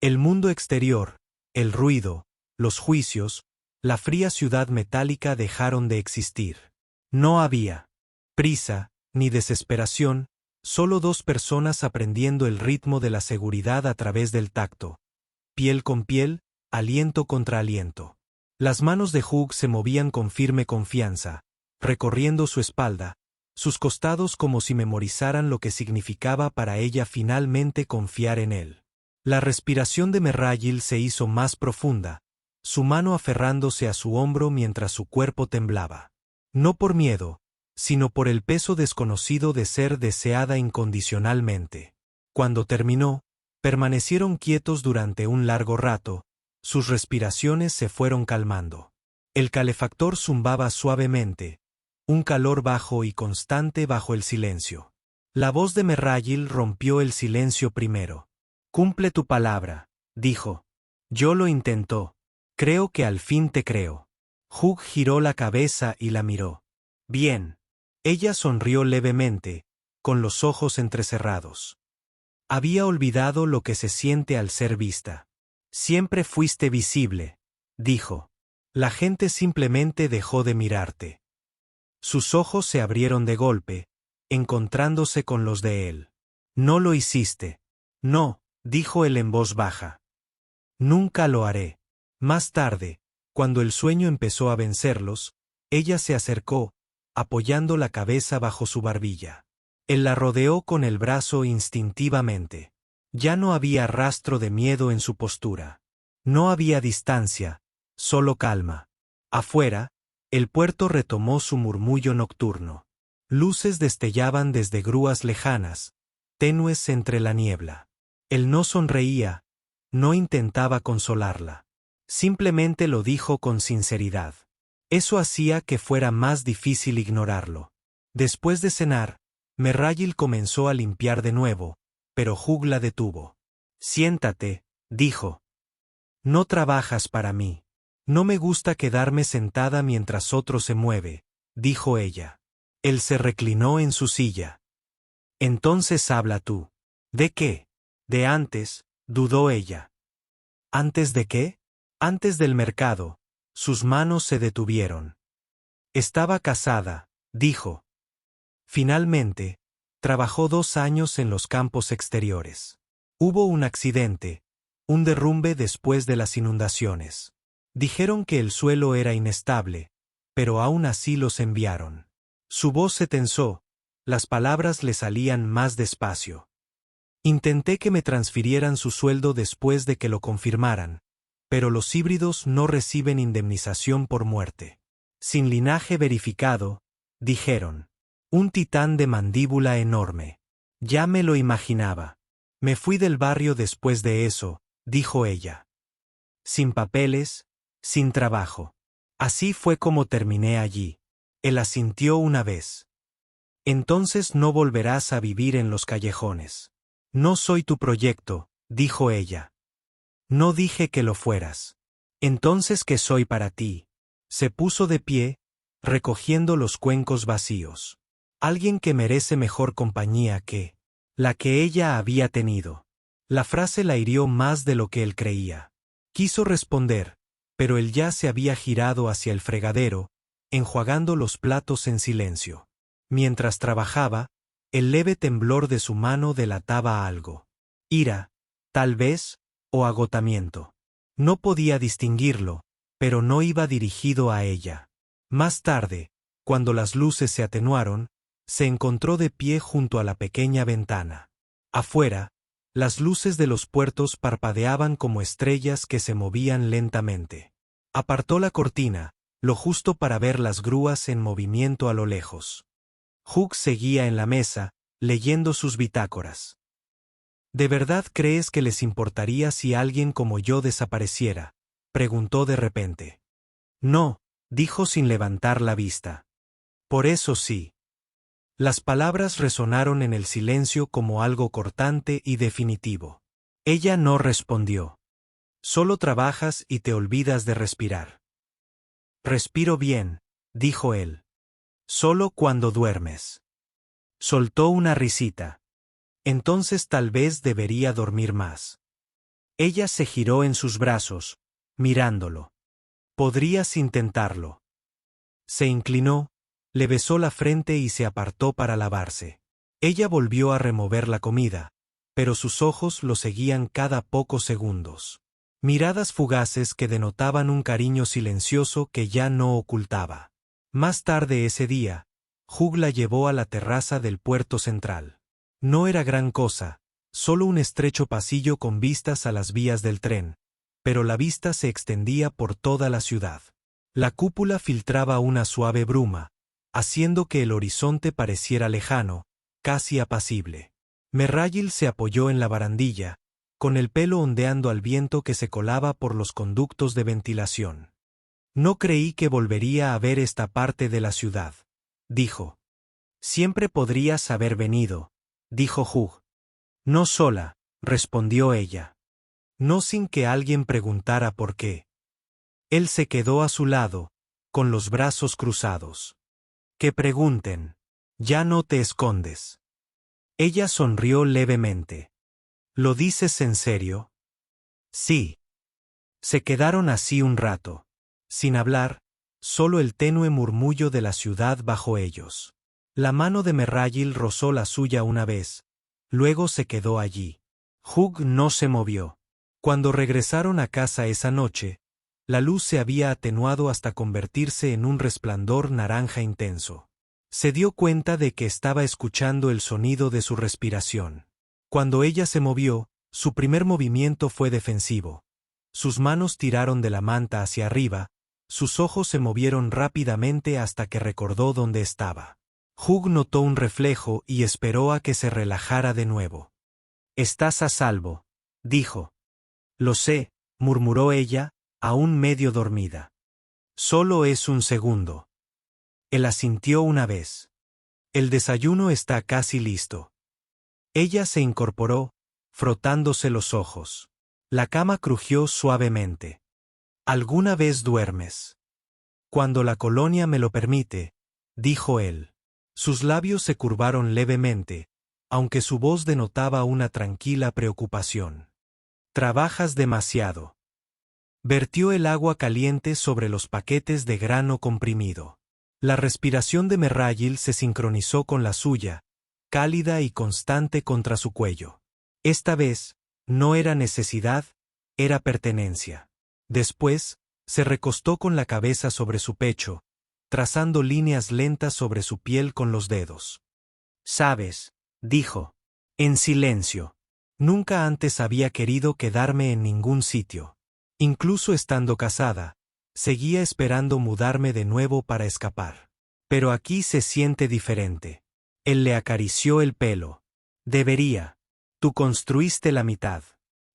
El mundo exterior, el ruido, los juicios, la fría ciudad metálica dejaron de existir. No había prisa, ni desesperación, solo dos personas aprendiendo el ritmo de la seguridad a través del tacto. Piel con piel, aliento contra aliento. Las manos de Hugh se movían con firme confianza, recorriendo su espalda, sus costados como si memorizaran lo que significaba para ella finalmente confiar en él. La respiración de Merrayil se hizo más profunda, su mano aferrándose a su hombro mientras su cuerpo temblaba. No por miedo, sino por el peso desconocido de ser deseada incondicionalmente. Cuando terminó, permanecieron quietos durante un largo rato, sus respiraciones se fueron calmando. El calefactor zumbaba suavemente, un calor bajo y constante bajo el silencio. La voz de Merrayil rompió el silencio primero. Cumple tu palabra, dijo. Yo lo intentó. Creo que al fin te creo. Hugh giró la cabeza y la miró. Bien. Ella sonrió levemente, con los ojos entrecerrados. Había olvidado lo que se siente al ser vista. Siempre fuiste visible, dijo. La gente simplemente dejó de mirarte. Sus ojos se abrieron de golpe, encontrándose con los de él. No lo hiciste. No, dijo él en voz baja. Nunca lo haré. Más tarde, cuando el sueño empezó a vencerlos, ella se acercó, apoyando la cabeza bajo su barbilla. Él la rodeó con el brazo instintivamente. Ya no había rastro de miedo en su postura. No había distancia, solo calma. Afuera, el puerto retomó su murmullo nocturno. Luces destellaban desde grúas lejanas, tenues entre la niebla. Él no sonreía, no intentaba consolarla. Simplemente lo dijo con sinceridad. Eso hacía que fuera más difícil ignorarlo. Después de cenar, Merrayil comenzó a limpiar de nuevo, pero Hugh la detuvo. Siéntate, dijo. No trabajas para mí. No me gusta quedarme sentada mientras otro se mueve, dijo ella. Él se reclinó en su silla. Entonces habla tú. ¿De qué? De antes, dudó ella. ¿Antes de qué? Antes del mercado. Sus manos se detuvieron. Estaba casada, dijo. Finalmente, trabajó 2 años en los campos exteriores. Hubo un accidente, un derrumbe después de las inundaciones. Dijeron que el suelo era inestable, pero aún así los enviaron. Su voz se tensó, las palabras le salían más despacio. Intenté que me transfirieran su sueldo después de que lo confirmaran, pero los híbridos no reciben indemnización por muerte. Sin linaje verificado, dijeron. Un titán de mandíbula enorme. Ya me lo imaginaba. Me fui del barrio después de eso, dijo ella. Sin papeles, sin trabajo. Así fue como terminé allí. Él asintió una vez. Entonces no volverás a vivir en los callejones. No soy tu proyecto, dijo ella. No dije que lo fueras. Entonces, ¿qué soy para ti? Se puso de pie, recogiendo los cuencos vacíos. Alguien que merece mejor compañía que la que ella había tenido. La frase la hirió más de lo que él creía. Quiso responder, pero él ya se había girado hacia el fregadero, enjuagando los platos en silencio. Mientras trabajaba, el leve temblor de su mano delataba algo. Ira, tal vez, o agotamiento. No podía distinguirlo, pero no iba dirigido a ella. Más tarde, cuando las luces se atenuaron, se encontró de pie junto a la pequeña ventana. Afuera, las luces de los puertos parpadeaban como estrellas que se movían lentamente. Apartó la cortina, lo justo para ver las grúas en movimiento a lo lejos. Hugh seguía en la mesa, leyendo sus bitácoras. ¿De verdad crees que les importaría si alguien como yo desapareciera?, preguntó de repente. No, dijo sin levantar la vista. Por eso sí. Las palabras resonaron en el silencio como algo cortante y definitivo. Ella no respondió. Solo trabajas y te olvidas de respirar. Respiro bien, dijo él. Solo cuando duermes. Soltó una risita. Entonces tal vez debería dormir más. Ella se giró en sus brazos, mirándolo. Podrías intentarlo. Se inclinó, le besó la frente y se apartó para lavarse. Ella volvió a remover la comida, pero sus ojos lo seguían cada pocos segundos. Miradas fugaces que denotaban un cariño silencioso que ya no ocultaba. Más tarde ese día, Hugh la llevó a la terraza del puerto central. No era gran cosa, solo un estrecho pasillo con vistas a las vías del tren, pero la vista se extendía por toda la ciudad. La cúpula filtraba una suave bruma, haciendo que el horizonte pareciera lejano, casi apacible. Merrayil se apoyó en la barandilla, con el pelo ondeando al viento que se colaba por los conductos de ventilación. No creí que volvería a ver esta parte de la ciudad, dijo. Siempre podrías haber venido, dijo Hugh. No sola, respondió ella. No sin que alguien preguntara por qué. Él se quedó a su lado, con los brazos cruzados. Que pregunten. Ya no te escondes. Ella sonrió levemente. ¿Lo dices en serio? Sí. Se quedaron así un rato, sin hablar, solo el tenue murmullo de la ciudad bajo ellos. La mano de Merrayil rozó la suya una vez, luego se quedó allí. Hugh no se movió. Cuando regresaron a casa esa noche, la luz se había atenuado hasta convertirse en un resplandor naranja intenso. Se dio cuenta de que estaba escuchando el sonido de su respiración. Cuando ella se movió, su primer movimiento fue defensivo. Sus manos tiraron de la manta hacia arriba, sus ojos se movieron rápidamente hasta que recordó dónde estaba. Hugh notó un reflejo y esperó a que se relajara de nuevo. Estás a salvo, dijo. Lo sé, murmuró ella, aún medio dormida. Solo es un segundo. Él asintió una vez. El desayuno está casi listo. Ella se incorporó, frotándose los ojos. La cama crujió suavemente. ¿Alguna vez duermes? Cuando la colonia me lo permite, dijo él. Sus labios se curvaron levemente, aunque su voz denotaba una tranquila preocupación. Trabajas demasiado. Vertió el agua caliente sobre los paquetes de grano comprimido. La respiración de Merrayil se sincronizó con la suya, cálida y constante contra su cuello. Esta vez, no era necesidad, era pertenencia. Después, se recostó con la cabeza sobre su pecho, trazando líneas lentas sobre su piel con los dedos. Sabes, dijo, en silencio. Nunca antes había querido quedarme en ningún sitio. Incluso estando casada, seguía esperando mudarme de nuevo para escapar. Pero aquí se siente diferente. Él le acarició el pelo. Debería. Tú construiste la mitad.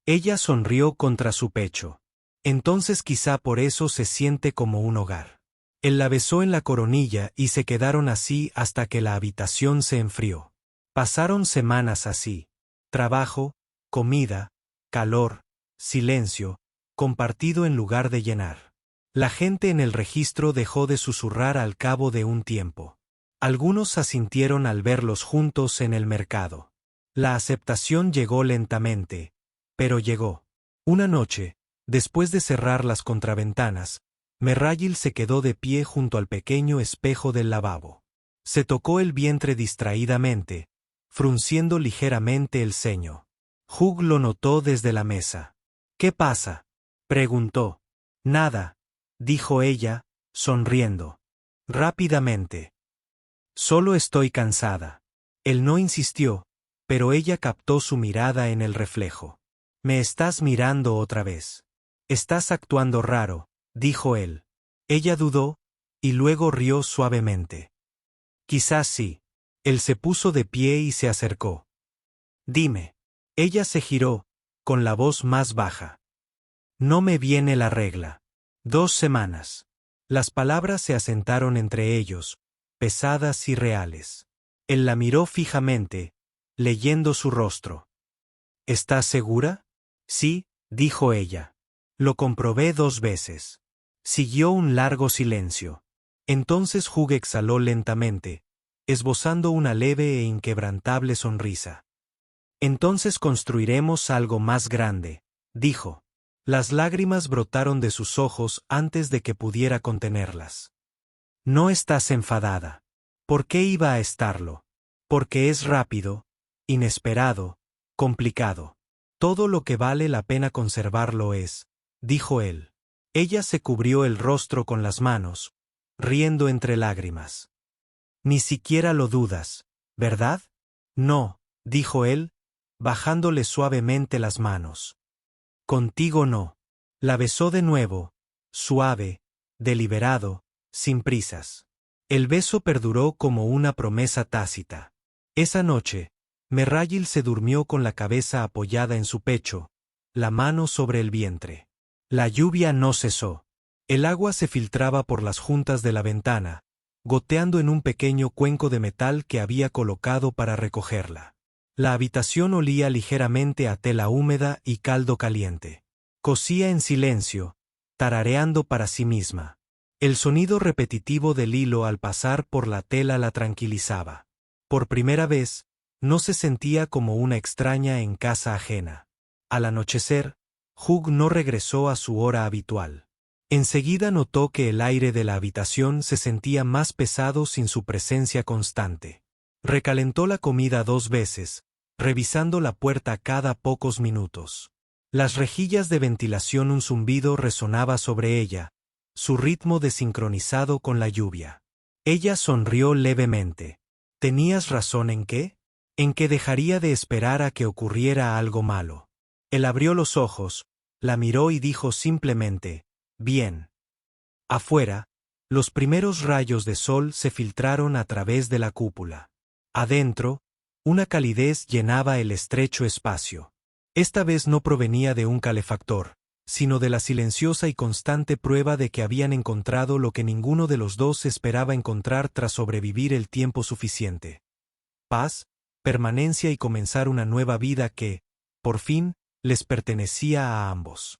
Ella sonrió contra su pecho. Entonces quizá por eso se siente como un hogar. Él la besó en la coronilla y se quedaron así hasta que la habitación se enfrió. Pasaron semanas así. Trabajo, comida, calor, silencio, compartido en lugar de llenar. La gente en el registro dejó de susurrar al cabo de un tiempo. Algunos asintieron al verlos juntos en el mercado. La aceptación llegó lentamente, pero llegó. Una noche, después de cerrar las contraventanas, Merrayil se quedó de pie junto al pequeño espejo del lavabo. Se tocó el vientre distraídamente, frunciendo ligeramente el ceño. Hugh lo notó desde la mesa. ¿Qué pasa?, preguntó. Nada, dijo ella, sonriendo. Rápidamente. Solo estoy cansada. Él no insistió, pero ella captó su mirada en el reflejo. Me estás mirando otra vez. Estás actuando raro, dijo él. Ella dudó, y luego rió suavemente. Quizás sí. Él se puso de pie y se acercó. Dime. Ella se giró, con la voz más baja. No me viene la regla. 2 semanas. Las palabras se asentaron entre ellos, pesadas y reales. Él la miró fijamente, leyendo su rostro. ¿Estás segura? Sí, dijo ella. Lo comprobé 2 veces. Siguió un largo silencio. Entonces Hugh exhaló lentamente, esbozando una leve e inquebrantable sonrisa. Entonces construiremos algo más grande, dijo. Las lágrimas brotaron de sus ojos antes de que pudiera contenerlas. No estás enfadada. ¿Por qué iba a estarlo? Porque es rápido, inesperado, complicado. Todo lo que vale la pena conservarlo es, dijo él. Ella se cubrió el rostro con las manos, riendo entre lágrimas. Ni siquiera lo dudas, ¿verdad? No, dijo él, bajándole suavemente las manos. Contigo no. La besó de nuevo, suave, deliberado, sin prisas. El beso perduró como una promesa tácita. Esa noche, Merrayil se durmió con la cabeza apoyada en su pecho, la mano sobre el vientre. La lluvia no cesó. El agua se filtraba por las juntas de la ventana, goteando en un pequeño cuenco de metal que había colocado para recogerla. La habitación olía ligeramente a tela húmeda y caldo caliente. Cosía en silencio, tarareando para sí misma. El sonido repetitivo del hilo al pasar por la tela la tranquilizaba. Por primera vez, no se sentía como una extraña en casa ajena. Al anochecer, Hugh no regresó a su hora habitual. Enseguida notó que el aire de la habitación se sentía más pesado sin su presencia constante. Recalentó la comida 2 veces, revisando la puerta cada pocos minutos. Las rejillas de ventilación, un zumbido resonaba sobre ella, su ritmo desincronizado con la lluvia. Ella sonrió levemente. ¿Tenías razón en qué? En que dejaría de esperar a que ocurriera algo malo. Él abrió los ojos, la miró y dijo simplemente, bien. Afuera, los primeros rayos de sol se filtraron a través de la cúpula. Adentro, una calidez llenaba el estrecho espacio. Esta vez no provenía de un calefactor, sino de la silenciosa y constante prueba de que habían encontrado lo que ninguno de los dos esperaba encontrar tras sobrevivir el tiempo suficiente. Paz, permanencia y comenzar una nueva vida que, por fin, les pertenecía a ambos.